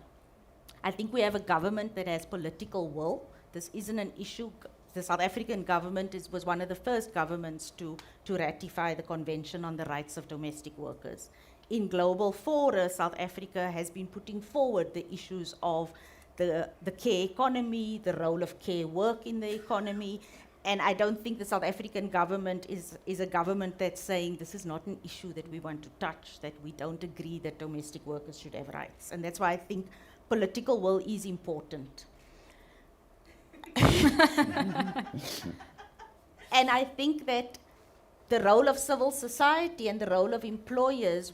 I think we have a government that has political will. This isn't an issue. The South African government was one of the first governments to ratify the Convention on the Rights of Domestic Workers. In global fora, South Africa has been putting forward the issues of the care economy, the role of care work in the economy, and I don't think the South African government is a government that's saying this is not an issue that we want to touch, that we don't agree that domestic workers should have rights. And that's why I think political will is important. And I think that the role of civil society and the role of employers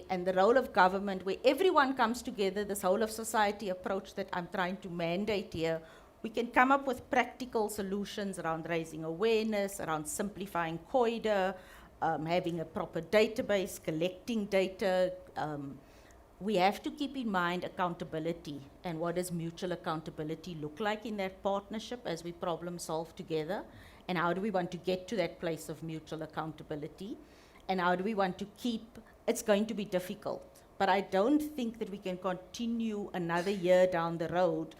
and the role of government, where everyone comes together, this whole of society approach that I'm trying to mandate here, we can come up with practical solutions around raising awareness, around simplifying COIDA, having a proper database, collecting data. We have to keep in mind accountability, and what does mutual accountability look like in that partnership as we problem solve together. And how do we want to get to that place of mutual accountability? And how do we want to keep, it's going to be difficult, but I don't think that we can continue another year down the road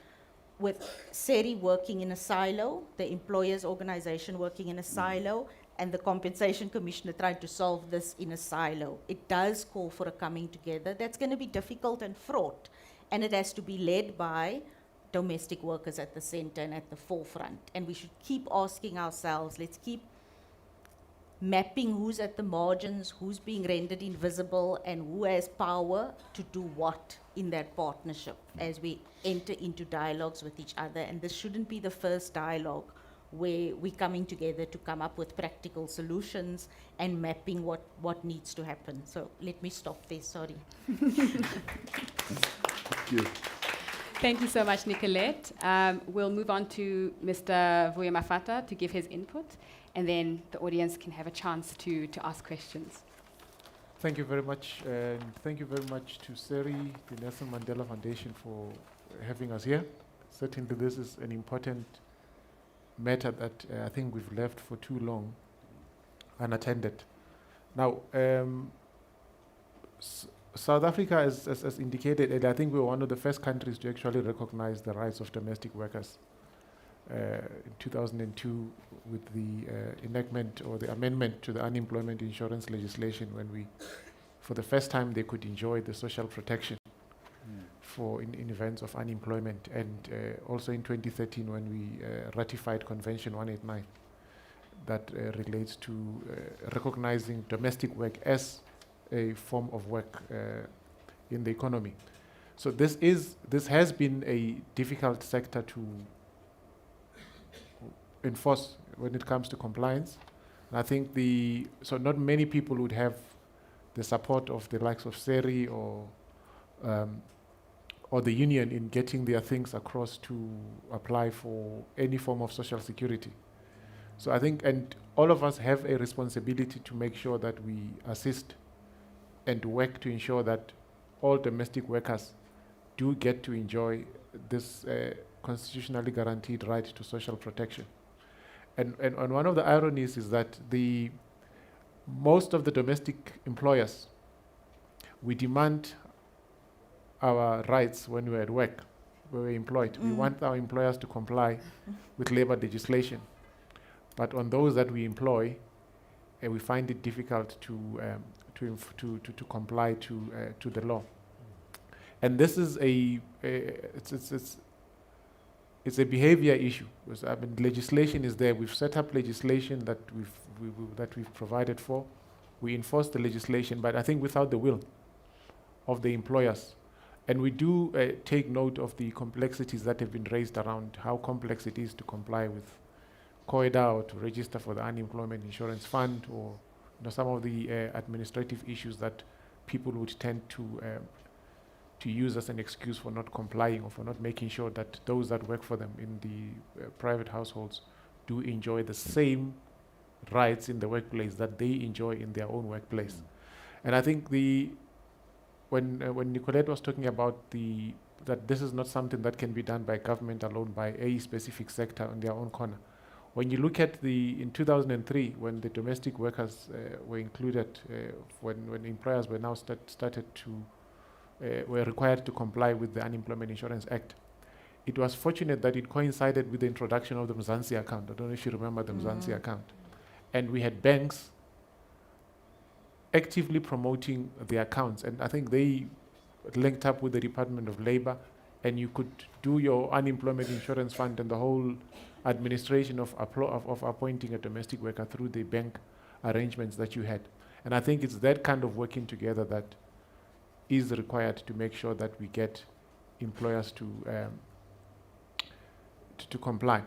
with SERI working in a silo, the employers' organization working in a silo, and the Compensation Commissioner trying to solve this in a silo. It does call for a coming together. That's going to be difficult and fraught, and it has to be led by domestic workers at the center and at the forefront. And we should keep asking ourselves, let's keep mapping who's at the margins, who's being rendered invisible, and who has power to do what in that partnership as we enter into dialogues with each other. And this shouldn't be the first dialogue where we're coming together to come up with practical solutions and mapping what needs to happen. So let me stop there, sorry. Thank you. Thank you so much, Nicolette. We'll move on to Mr. Vuyo Mafata to give his input, and then the audience can have a chance to ask questions. Thank you very much, and thank you very much to SERI, the Nelson Mandela Foundation, for having us here. Certainly this is an important matter that I think we've left for too long unattended. Now, South Africa, as indicated, and I think we were one of the first countries to actually recognize the rights of domestic workers in 2002 with the enactment or the amendment to the unemployment insurance legislation, when we, for the first time, they could enjoy the social protection for in events of unemployment, and also in 2013 when we ratified Convention 189 that relates to recognizing domestic work as a form of work in the economy. So this has been a difficult sector to enforce when it comes to compliance. And I think so not many people would have the support of the likes of SERI or the union in getting their things across to apply for any form of social security. So I think, and all of us have a responsibility to make sure that we assist and work to ensure that all domestic workers do get to enjoy this constitutionally guaranteed right to social protection. And one of the ironies is that most of the domestic employers, we demand our rights when we're at work, when we're employed. We want our employers to comply with labor legislation. But on those that we employ, we find it difficult to comply to the law. And this is it's a behavior issue. Because, I mean, legislation is there. We've set up legislation that we've provided for. We enforce the legislation, but I think without the will of the employers. And we do take note of the complexities that have been raised around how complex it is to comply with COIDA or to register for the Unemployment Insurance Fund, or some of the administrative issues that people would tend to use as an excuse for not complying or for not making sure that those that work for them in the private households do enjoy the same rights in the workplace that they enjoy in their own workplace. And I think when Nicolette was talking about that this is not something that can be done by government alone, by a specific sector on their own corner. When you look at in 2003, when the domestic workers were included, when employers were now were required to comply with the Unemployment Insurance Act, it was fortunate that it coincided with the introduction of the Mzansi account. I don't know if you remember the Mzansi account. And we had banks actively promoting the accounts, and I think they linked up with the Department of Labor, and you could do your unemployment insurance fund and the whole administration of appointing a domestic worker through the bank arrangements that you had. And I think it's that kind of working together that is required to make sure that we get employers to comply.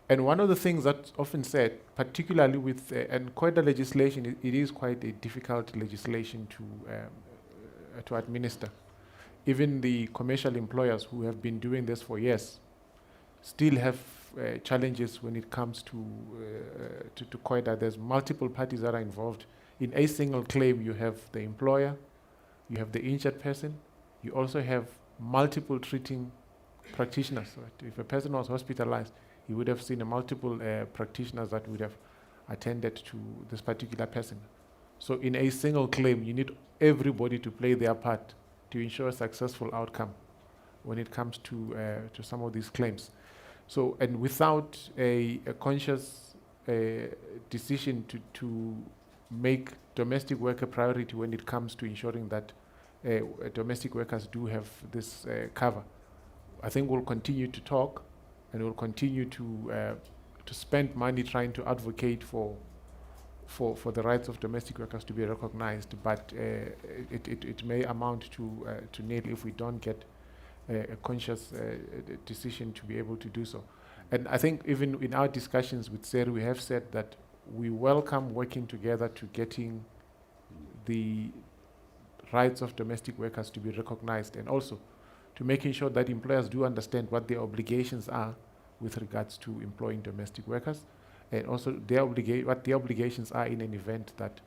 And one of the things that's often said, particularly with and COIDA legislation, it is quite a difficult legislation to administer. Even the commercial employers who have been doing this for years still have challenges when it comes to COIDA. There's multiple parties that are involved. In a single claim, you have the employer, you have the injured person, you also have multiple treating practitioners. Right? If a person was hospitalized, you would have seen multiple practitioners that would have attended to this particular person. So in a single claim, you need everybody to play their part to ensure a successful outcome when it comes to some of these claims. So, and without a conscious decision to make domestic work a priority when it comes to ensuring that domestic workers do have this cover, I think we'll continue to talk, and we'll continue to spend money trying to advocate for the rights of domestic workers to be recognized, but it may amount to nil if we don't get a conscious decision to be able to do so. And I think even in our discussions with SERI, we have said that we welcome working together to getting the rights of domestic workers to be recognized, and also to making sure that employers do understand what their obligations are with regards to employing domestic workers, and also what their obligations are in an event that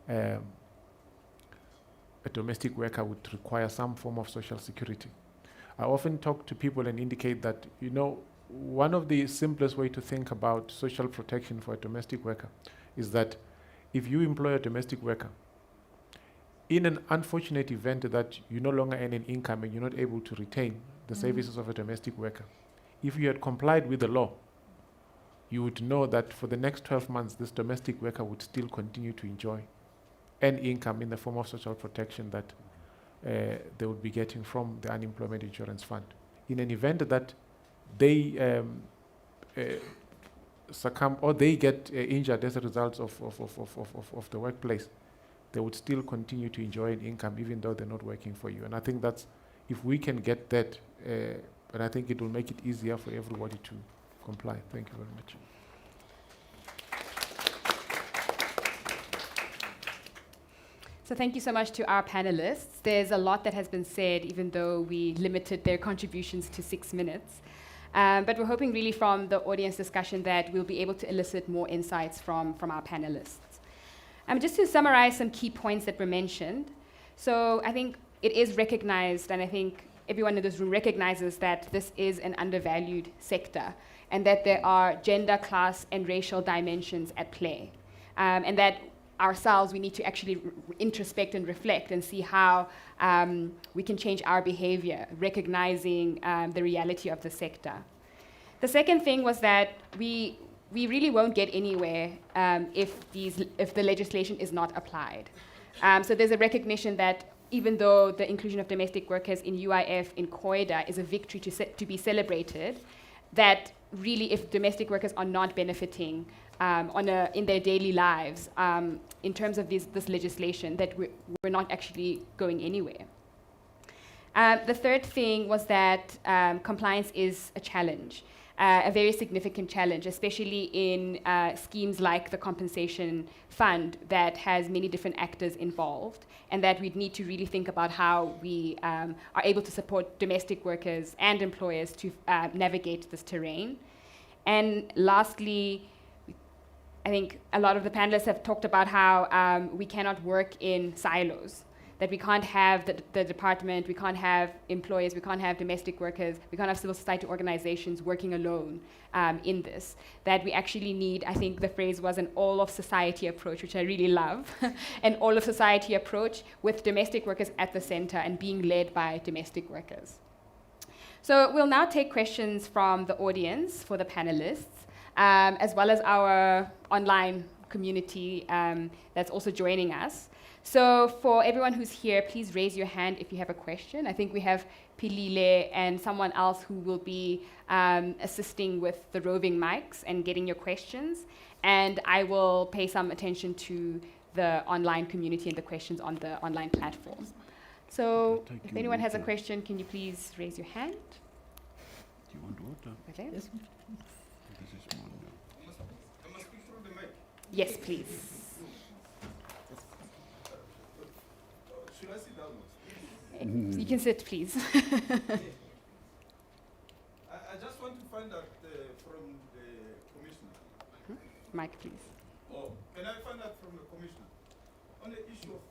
a domestic worker would require some form of social security. I often talk to people and indicate that, one of the simplest way to think about social protection for a domestic worker is that if you employ a domestic worker, in an unfortunate event that you no longer earn an income and you're not able to retain the services of a domestic worker, if you had complied with the law, you would know that for the next 12 months, this domestic worker would still continue to enjoy an income in the form of social protection that they would be getting from the Unemployment Insurance Fund. In an event that they succumb or they get injured as a result of the workplace, they would still continue to enjoy an income even though they're not working for you. And I think that's, if we can get that, and I think it will make it easier for everybody to comply. Thank you very much. So thank you so much to our panelists. There's a lot that has been said, even though we limited their contributions to 6 minutes. But we're hoping really from the audience discussion that we'll be able to elicit more insights from our panelists. Just to summarize some key points that were mentioned. So I think it is recognized, and I think everyone in this room recognizes that this is an undervalued sector, and that there are gender, class, and racial dimensions at play. And that ourselves, we need to actually introspect and reflect and see how we can change our behavior, recognizing the reality of the sector. The second thing was that we really won't get anywhere if the legislation is not applied. So there's a recognition that even though the inclusion of domestic workers in UIF in COIDA is a victory to be celebrated, that really if domestic workers are not benefiting in their daily lives in terms of this legislation, that we're not actually going anywhere. The third thing was that compliance is a challenge, a very significant challenge, especially in schemes like the compensation fund that has many different actors involved, and that we'd need to really think about how we are able to support domestic workers and employers to navigate this terrain. And lastly, I think a lot of the panelists have talked about how we cannot work in silos, that we can't have the department, we can't have employers, we can't have domestic workers, we can't have civil society organizations working alone in this. That we actually need, I think the phrase was an all-of-society approach, which I really love, an all-of-society approach with domestic workers at the center and being led by domestic workers. So we'll now take questions from the audience for the panelists, as well as our online community that's also joining us. So for everyone who's here, please raise your hand if you have a question. I think we have Pilile and someone else who will be assisting with the roving mics and getting your questions. And I will pay some attention to the online community and the questions on the online platform. So if anyone has a question, can you please raise your hand? Do you want water? Okay. This is mine now. I must speak through the mic. Yes, please. Should I sit down? You can sit, please. I just want to find out from the commissioner. Mike, please. Oh, can I find out from the commissioner on the issue of,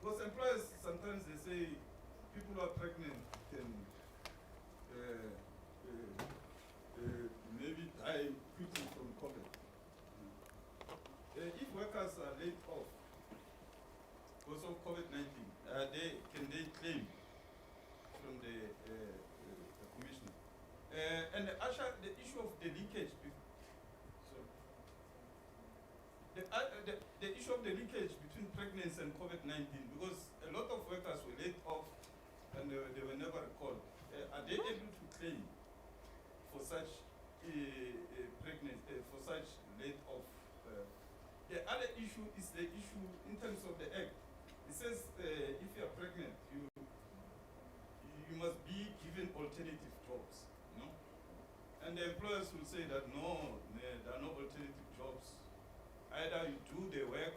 because employers sometimes they say people who are pregnant can maybe die quickly from COVID. If workers are laid off because of COVID-19, can they claim from the commissioner? And the issue of the leakage. The issue of the leakage between pregnancy and COVID-19, because a lot of workers were laid off and they were never recalled. Are they able to claim for such pregnancy, for such laid off? The other issue is the issue in terms of the act. It says if you are pregnant, you must be given alternative jobs, no? And the employers will say that no, there are no alternative jobs. Either you do the work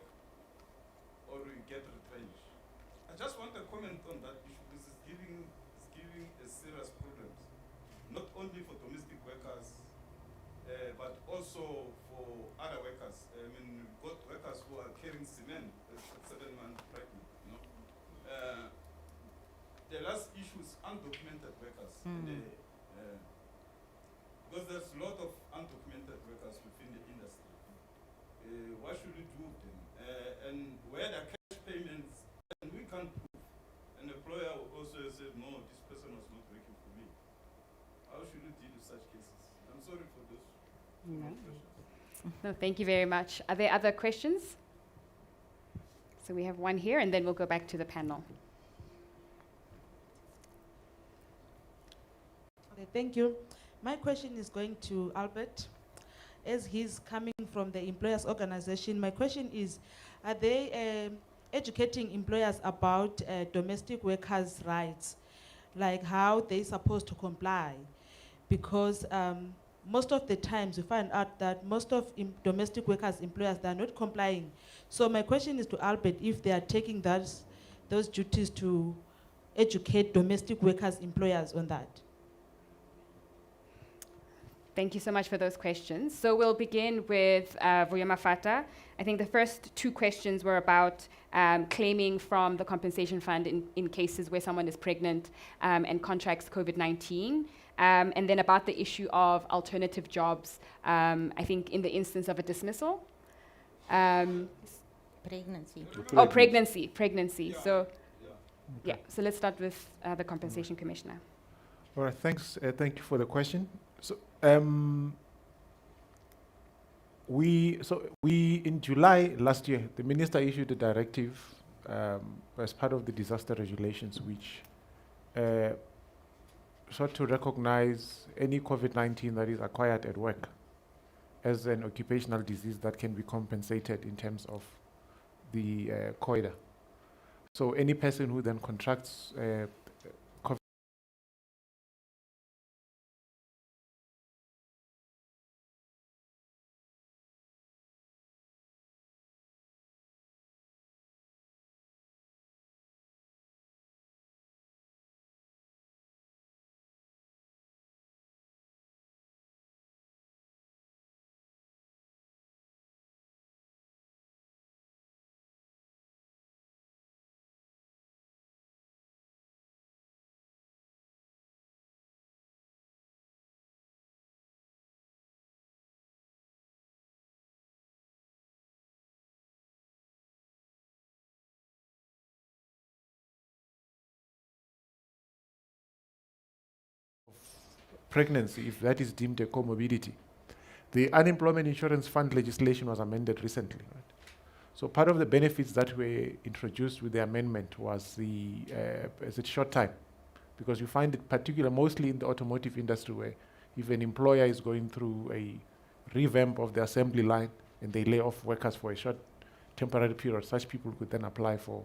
or you get retrenched. I just want a comment on that issue. This is giving a serious problems, not only for domestic workers, but also for other workers. I mean, we've got workers who are carrying cement at 7 months pregnant. You know? The last issue is undocumented workers. Because there's a lot of undocumented workers within the industry. What should we do with them? And where the cash payments, and we can't prove. An employer will also say, no, this person was not working for me. How should we deal with such cases? I'm sorry for those questions. No, thank you very much. Are there other questions? So we have one here, and then we'll go back to the panel. Okay, thank you. My question is going to Albert. As he's coming from the employers organization, my question is, are they educating employers about domestic workers' rights, like how they're supposed to comply? Because most of the times we find out that most of domestic workers' employers, they're not complying. So my question is to Albert, if they are taking those duties to educate domestic workers' employers on that. Thank you so much for those questions. So we'll begin with Vuyo Mafata. I think the first two questions were about claiming from the compensation fund in cases where someone is pregnant and contracts COVID-19. And then about the issue of alternative jobs, I think in the instance of a dismissal. Pregnancy. Oh, pregnancy. So, yeah, so let's start with the compensation commissioner. All right, thanks. Thank you for the question. So, we in July last year, the minister issued a directive as part of the disaster regulations, which sought to recognize any COVID-19 that is acquired at work as an occupational disease that can be compensated in terms of the COIDA. So any person who then contracts COVID pregnancy, if that is deemed a comorbidity. The Unemployment Insurance Fund legislation was amended recently. Right? So part of the benefits that were introduced with the amendment was as a short time, because you find it mostly in the automotive industry, where if an employer is going through a revamp of the assembly line and they lay off workers for a short temporary period, such people could then apply for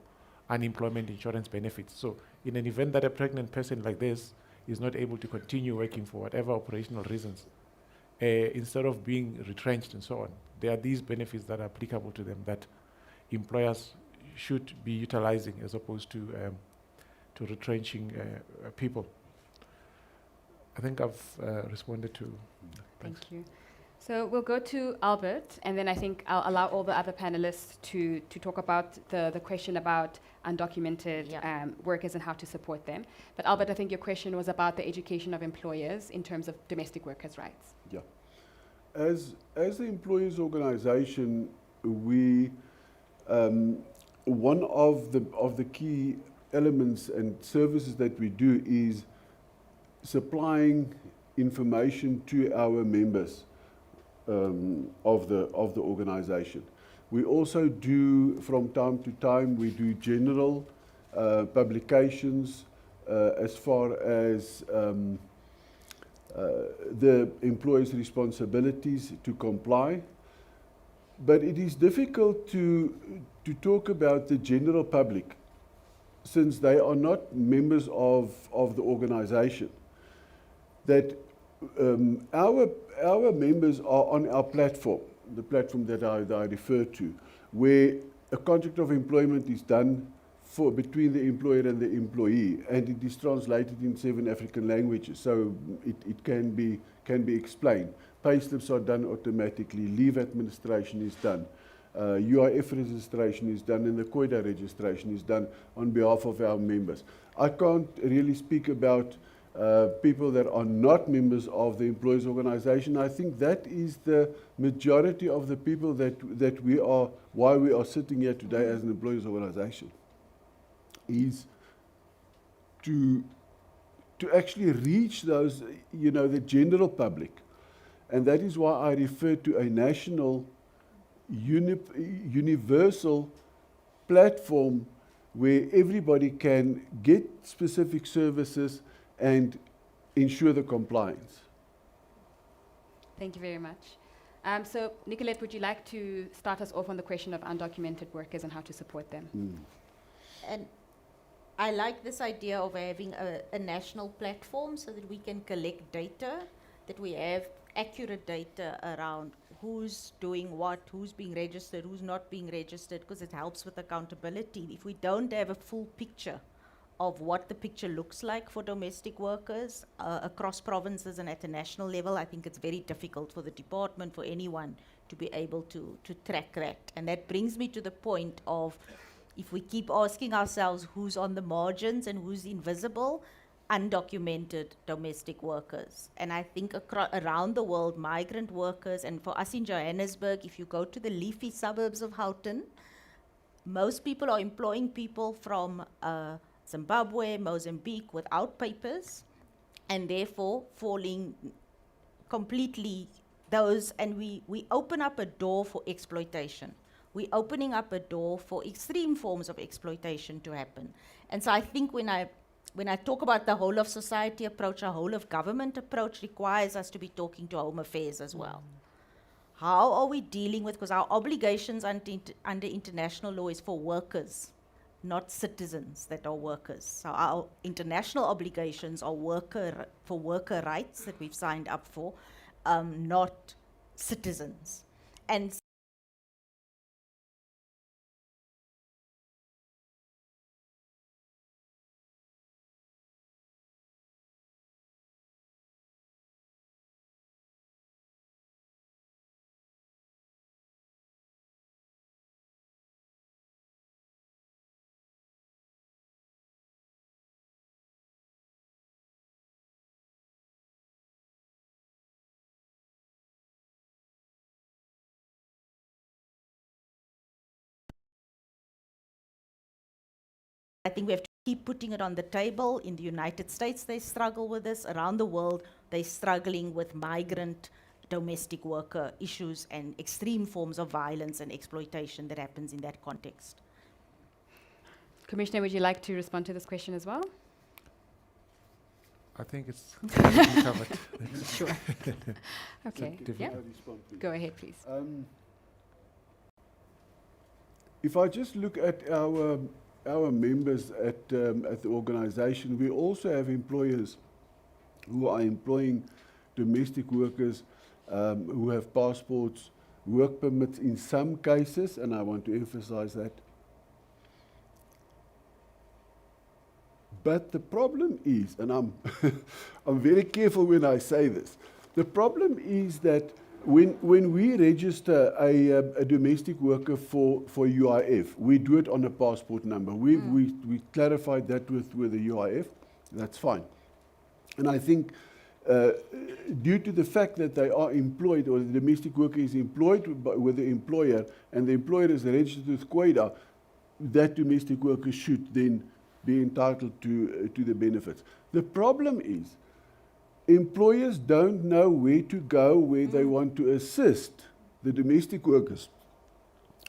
unemployment insurance benefits. So in an event that a pregnant person like this is not able to continue working for whatever operational reasons, instead of being retrenched and so on, there are these benefits that are applicable to them that employers should be utilizing as opposed to retrenching people. I think I've responded to. Thank you. So we'll go to Albert, and then I think I'll allow all the other panelists to talk about the question about undocumented workers and how to support them. But Albert, I think your question was about the education of employers in terms of domestic workers' rights. Yeah. As the employers' organization, we one of the key elements and services that we do is supplying information to our members of the organization. We also do, from time to time, we do general publications as far as the employer's responsibilities to comply. But it is difficult to talk about the general public, since they are not members of the organization. That our members are on our platform, the platform that I refer to, where a contract of employment is done between the employer and the employee, and it is translated in 7 African languages, so it can be explained. Payslips are done automatically, leave administration is done, UIF registration is done, and the COIDA registration is done on behalf of our members. I can't really speak about people that are not members of the employees organization. I think that is the majority of the people that we are, why we are sitting here today as an employees organization, is to actually reach those, the general public. And that is why I refer to a national, universal platform where everybody can get specific services and ensure the compliance. Thank you very much. So, Nicolette, would you like to start us off on the question of undocumented workers and how to support them? And I like this idea of having a national platform so that we can collect data, that we have accurate data around who's doing what, who's being registered, who's not being registered, because it helps with accountability. If we don't have a full picture of what the picture looks like for domestic workers across provinces and at a national level, I think it's very difficult for the department, for anyone to be able to track that. And that brings me to the point of, if we keep asking ourselves who's on the margins and who's invisible, undocumented domestic workers. And I think around the world, migrant workers, and for us in Johannesburg, if you go to the leafy suburbs of Houghton, most people are employing people from Zimbabwe, Mozambique without papers, and therefore falling completely those, and we open up a door for exploitation. We're opening up a door for extreme forms of exploitation to happen. And so I think when I talk about the whole of society approach, a whole of government approach requires us to be talking to Home Affairs as well. How are we dealing with, because our obligations under international law is for workers, not citizens that are workers. So our international obligations are for worker rights that we've signed up for, not citizens. And I think we have to keep putting it on the table. In the United States, they struggle with this. Around the world, they're struggling with migrant domestic worker issues and extreme forms of violence and exploitation that happens in that context. Commissioner, would you like to respond to this question as well? I think it's been covered. Sure. Okay. If Yeah. I respond, please. Go ahead, please. If I just look at our members at the organization, we also have employers who are employing domestic workers who have passports, work permits in some cases, and I want to emphasize that. But the problem is, and I'm very careful when I say this, the problem is that when we register a domestic worker for UIF, we do it on a passport number. We clarified that with the UIF. That's fine. And I think due to the fact that they are employed, or the domestic worker is employed with the employer, and the employer is registered with COIDA, that domestic worker should then be entitled to the benefits. The problem is, employers don't know where to go where they want to assist the domestic workers,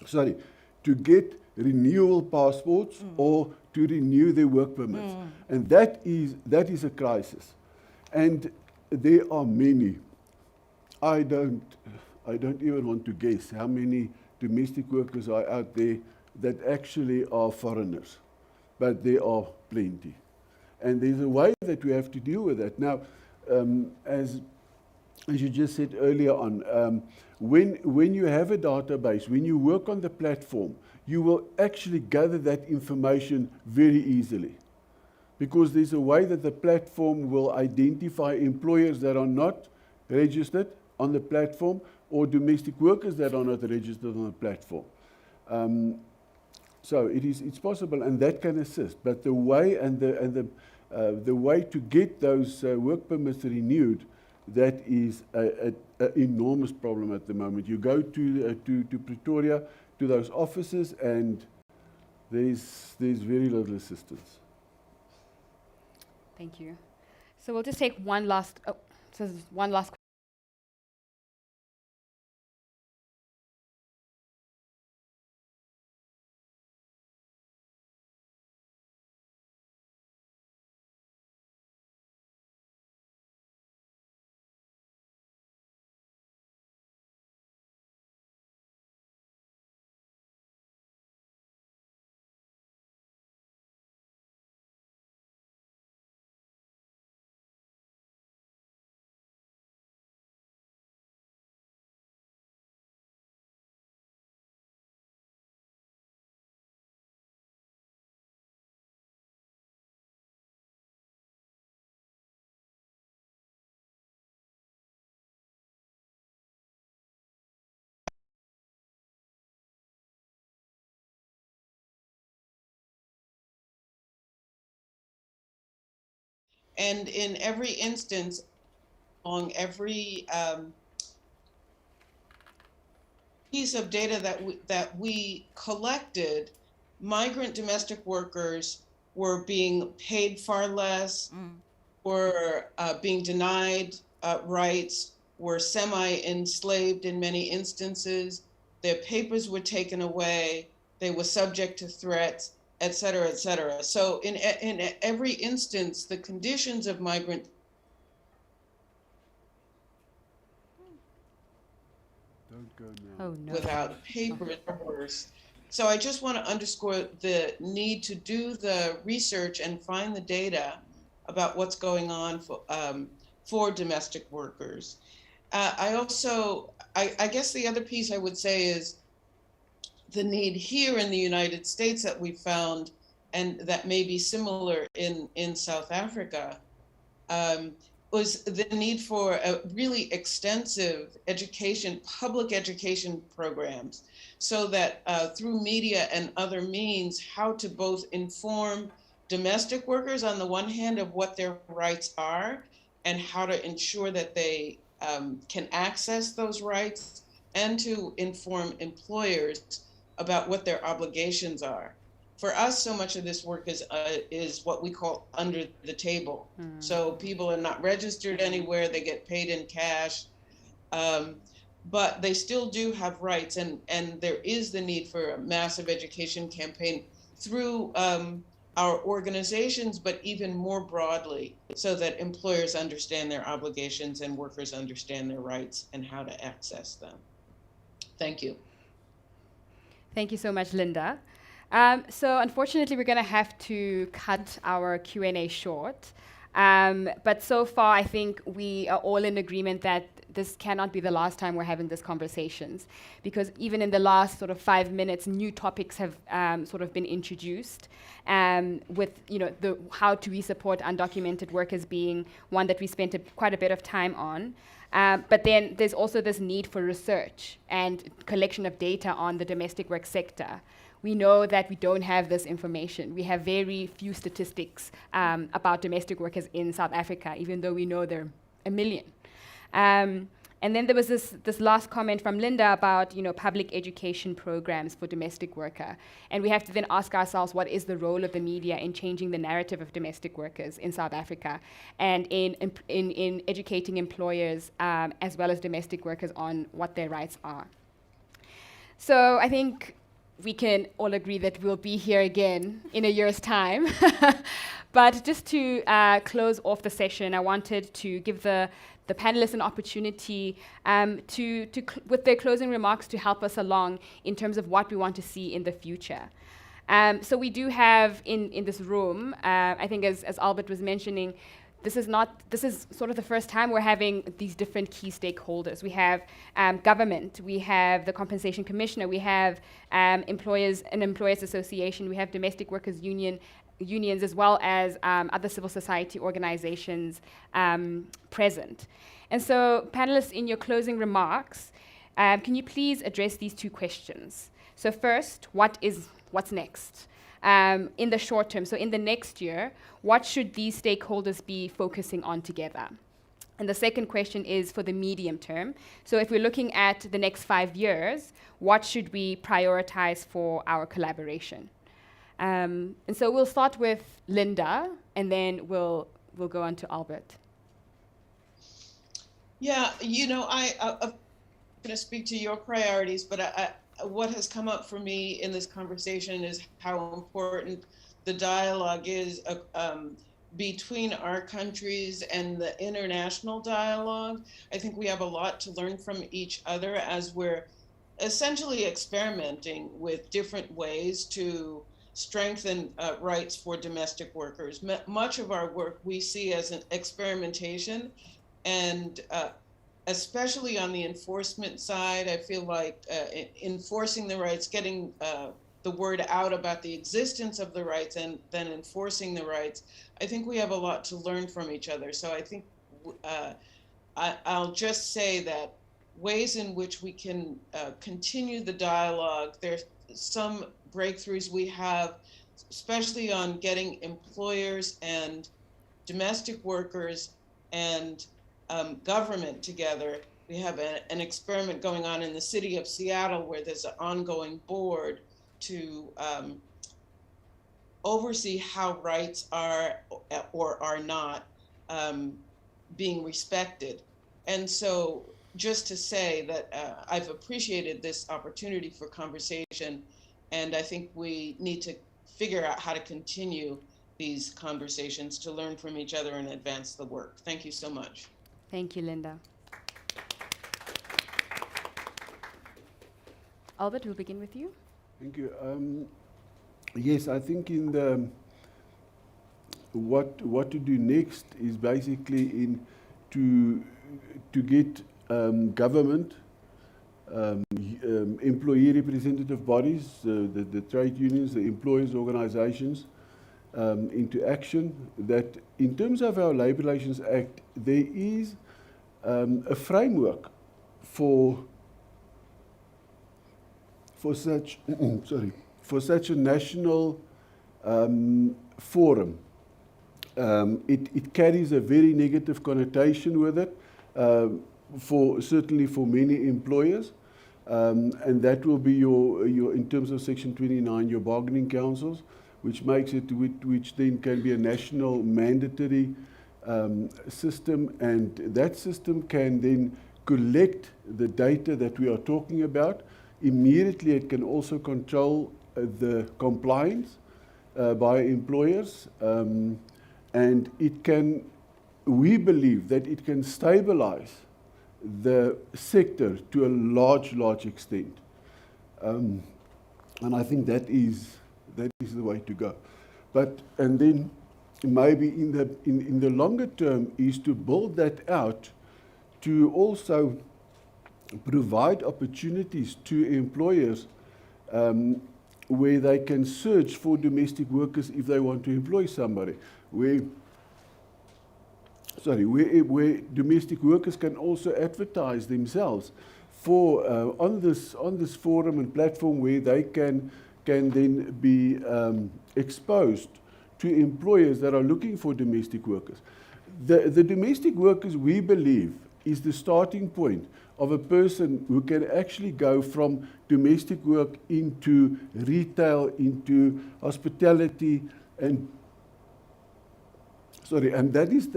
to get renewal passports or to renew their work permits. And that is a crisis. And there are many. I don't even want to guess how many domestic workers are out there that actually are foreigners. But there are plenty. And there's a way that we have to deal with that. Now, as you just said earlier on, when you have a database, when you work on the platform, you will actually gather that information very easily. Because there's a way that the platform will identify employers that are not registered on the platform, or domestic workers that are not registered on the platform. So it's possible, and that can assist. But the way the way to get those work permits renewed, that is an enormous problem at the moment. You go to Pretoria, to those offices, and there's very little assistance. Thank you. So we'll just take one last And in every instance, on every piece of data that we collected, migrant domestic workers were being paid far less, were being denied rights, were semi-enslaved in many instances, their papers were taken away, they were subject to threats, et cetera, et cetera. So in every instance, the conditions of migrant Don't go now. Oh no. without papers are worse. So I just want to underscore the need to do the research and find the data about what's going on for domestic workers. I guess the other piece I would say is the need here in the United States that we found, and that may be similar in South Africa, was the need for a really extensive education, public education programs, so that through media and other means, how to both inform domestic workers on the one hand of what their rights are and how to ensure that they can access those rights, and to inform employers about what their obligations are. For us, so much of this work is what we call under the table. So people are not registered anywhere, they get paid in cash, but they still do have rights, and there is the need for a massive education campaign through our organizations, but even more broadly, so that employers understand their obligations and workers understand their rights and how to access them. Thank you. Thank you so much, Linda. So unfortunately, we're going to have to cut our Q&A short. But so far, I think we are all in agreement that this cannot be the last time we're having these conversations, because even in the last sort of 5 minutes, new topics have sort of been introduced, with the how do we support undocumented workers being one that we spent quite a bit of time on. But then there's also this need for research and collection of data on the domestic work sector. We know that we don't have this information. We have very few statistics about domestic workers in South Africa, even though we know there are a million. And then there was this last comment from Linda about public education programs for domestic worker. And we have to then ask ourselves, what is the role of the media in changing the narrative of domestic workers in South Africa, and in educating employers as well as domestic workers on what their rights are. So I think we can all agree that we'll be here again in a year's time. But just to close off the session, I wanted to give the panelists an opportunity with their closing remarks to help us along in terms of what we want to see in the future. So we do have in this room, I think as Albert was mentioning, this is sort of the first time we're having these different key stakeholders. We have government, we have the Compensation Commissioner, we have employers association, we have domestic workers unions, as well as other civil society organizations present. And so panelists, in your closing remarks, can you please address these two questions? So first, what's next? In the short term, so in the next year, what should these stakeholders be focusing on together? And the second question is for the medium term. So if we're looking at the next 5 years, what should we prioritize for our collaboration? And so we'll start with Linda, and then we'll go on to Albert. Yeah, I'm going to speak to your priorities, but what has come up for me in this conversation is how important the dialogue is between our countries and the international dialogue. I think we have a lot to learn from each other as we're essentially experimenting with different ways to strengthen rights for domestic workers. Much of our work we see as an experimentation, and especially on the enforcement side, I feel like enforcing the rights, getting the word out about the existence of the rights, and then enforcing the rights, I think we have a lot to learn from each other. So I think I'll just say that ways in which we can continue the dialogue, there's some breakthroughs we have, especially on getting employers and domestic workers and government together. We have an experiment going on in the city of Seattle where there's an ongoing board to oversee how rights are or are not being respected. And so just to say that I've appreciated this opportunity for conversation, and I think we need to figure out how to continue these conversations to learn from each other and advance the work. Thank you so much. Thank you, Linda. Albert, we'll begin with you. Thank you. Yes, I think in the what to do next is basically to get government, employee representative bodies, the trade unions, the employers' organizations into action. That in terms of our Labour Relations Act, there is a framework for such a national forum. It carries a very negative connotation with it, certainly for many employers, and that will be your in terms of Section 29, your bargaining councils, which makes it which then can be a national mandatory system, and that system can then collect the data that we are talking about. Immediately, it can also control the compliance by employers, and it can, we believe that it can stabilize the sector to a large extent. And I think that is the way to go. And then maybe in the longer term is to build that out to also provide opportunities to employers where they can search for domestic workers if they want to employ somebody. Where domestic workers can also advertise themselves for on this forum and platform where they can then be exposed to employers that are looking for domestic workers. The domestic workers, we believe, is the starting point of a person who can actually go from domestic work into retail, into hospitality, and that is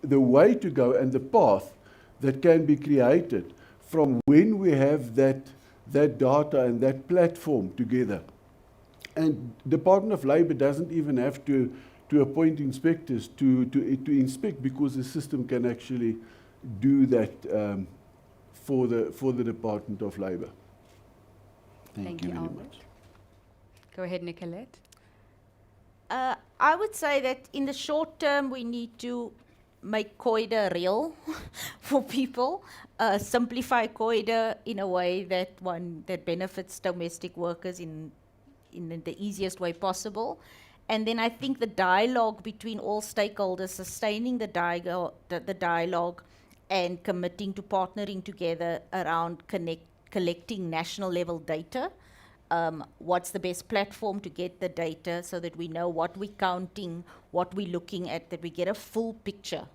the way to go and the path that can be created from when we have that data and that platform together. And Department of Labour doesn't even have to appoint inspectors to inspect, because the system can actually do that for the Department of Labour. Thank you very Albert. much. Go ahead, Nicolette. I would say that in the short term, we need to make COIDA real for people, simplify COIDA in a way that benefits domestic workers in the easiest way possible. And then I think the dialogue between all stakeholders, sustaining the dialogue and committing to partnering together around collecting national level data. What's the best platform to get the data so that we know what we're counting, what we're looking at, that we get a full picture,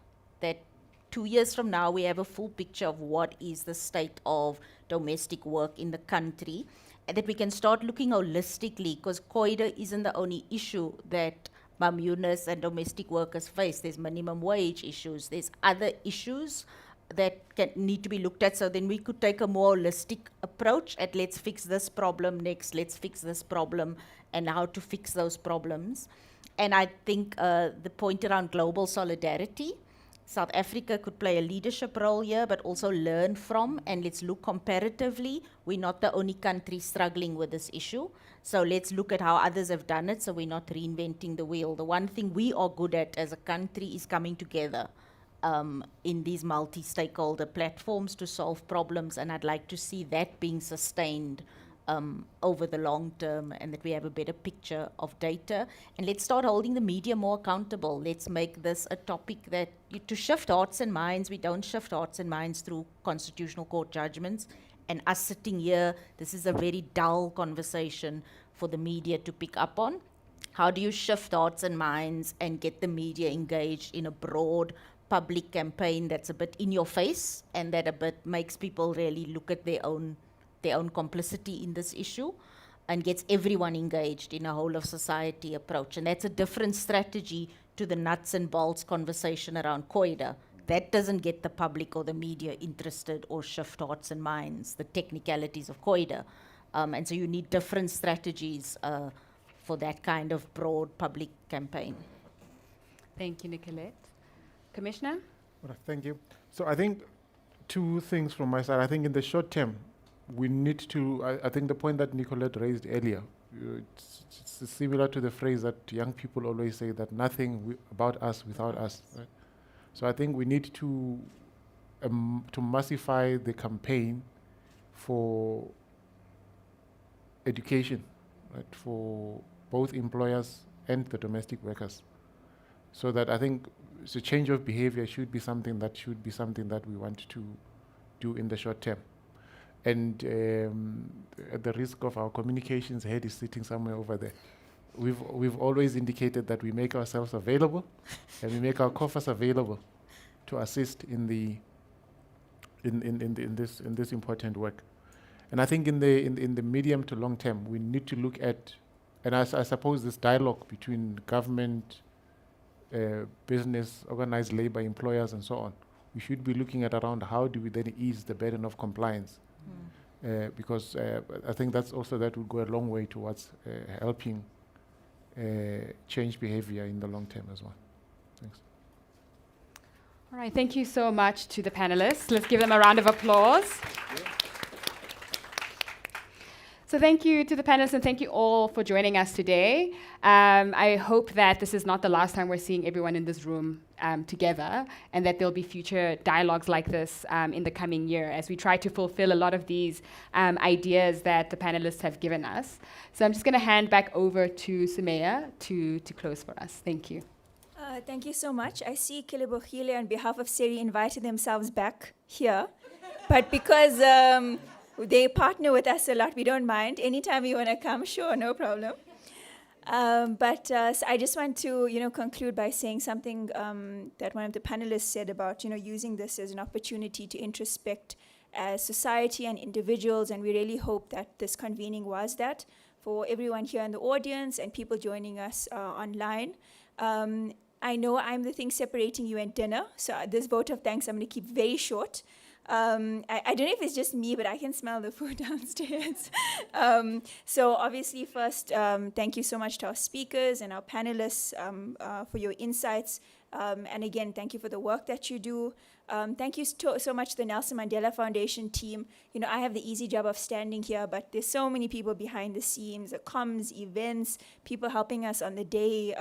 that 2 years from now we have a full picture of what is the state of domestic work in the country, and that we can start looking holistically, because COIDA isn't the only issue that Mam Yunus and domestic workers face. There's minimum wage issues, there's other issues that need to be looked at. So then we could take a more holistic approach at let's fix this problem next, let's fix this problem, and how to fix those problems. And I think the point around global solidarity, South Africa could play a leadership role here, but also learn from, and let's look comparatively. We're not the only country struggling with this issue. So let's look at how others have done it, so we're not reinventing the wheel. The one thing we are good at as a country is coming together in these multi-stakeholder platforms to solve problems, and I'd like to see that being sustained over the long term, and that we have a better picture of data. And let's start holding the media more accountable. Let's make this a topic that, to shift hearts and minds, we don't shift hearts and minds through constitutional court judgments. And us sitting here, this is a very dull conversation for the media to pick up on. How do you shift hearts and minds and get the media engaged in a broad public campaign that's a bit in your face and that a bit makes people really look at their own complicity in this issue and gets everyone engaged in a whole of society approach? And that's a different strategy to the nuts and bolts conversation around COIDA. That doesn't get the public or the media interested or shift hearts and minds, the technicalities of COIDA. And so you need different strategies for that kind of broad public campaign. Thank you, Nicolette. Commissioner? All right, thank you. So I think two things from my side. I think in the short term, we need to, I think the point that Nicolette raised earlier, it's similar to the phrase that young people always say, that nothing about us without us. Right? So I think we need to massify the campaign for education, right, for both employers and the domestic workers. So that I think the change of behavior should be something that we want to do in the short term. And at the risk of our communications head is sitting somewhere over there, we've always indicated that we make ourselves available and we make our coffers available to assist in this important work. And I think in the medium to long term, we need to look at, and I suppose this dialogue between government, business, organized labor, employers, and so on, we should be looking at around how do we then ease the burden of compliance. Because I think that would go a long way towards helping change behavior in the long term as well. Thanks. All right, thank you so much to the panelists. Let's give them a round of applause. So thank you to the panelists and thank you all for joining us today. I hope that this is not the last time we're seeing everyone in this room together and that there'll be future dialogues like this in the coming year as we try to fulfill a lot of these ideas that the panelists have given us. So I'm just going to hand back over to Sumaya to close for us. Thank you. Thank you so much. I see Kilibogile on behalf of Seri invited themselves back here, but because they partner with us a lot, we don't mind. Anytime you want to come, sure, no problem. So I just want to, conclude by saying something that one of the panelists said about, using this as an opportunity to introspect as society and individuals, and we really hope that this convening was that for everyone here in the audience and people joining us online. I know I'm the thing separating you and dinner, so this vote of thanks I'm going to keep very short. I don't know if it's just me, but I can smell the food downstairs. So obviously first, thank you so much to our speakers and our panelists for your insights. And again, thank you for the work that you do. Thank you so much to the Nelson Mandela Foundation team. I have the easy job of standing here, but there's so many people behind the scenes, the comms, events, people helping us on the day.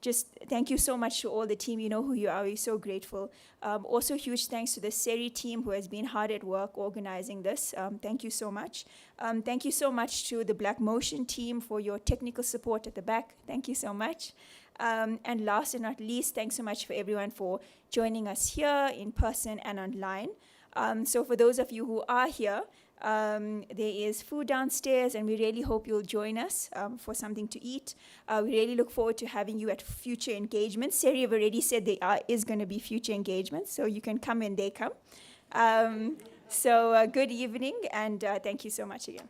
Just thank you so much to all the team. You know who you are. We're so grateful. Also, huge thanks to the Seri team who has been hard at work organizing this. Thank you so much. Thank you so much to the Black Motion team for your technical support at the back. Thank you so much. And last and not least, thanks so much for everyone for joining us here in person and online. So for those of you who are here, there is food downstairs, and we really hope you'll join us for something to eat. We really look forward to having you at future engagements. Seri have already said there is going to be future engagements, so you can come when they come. So good evening, and thank you so much again.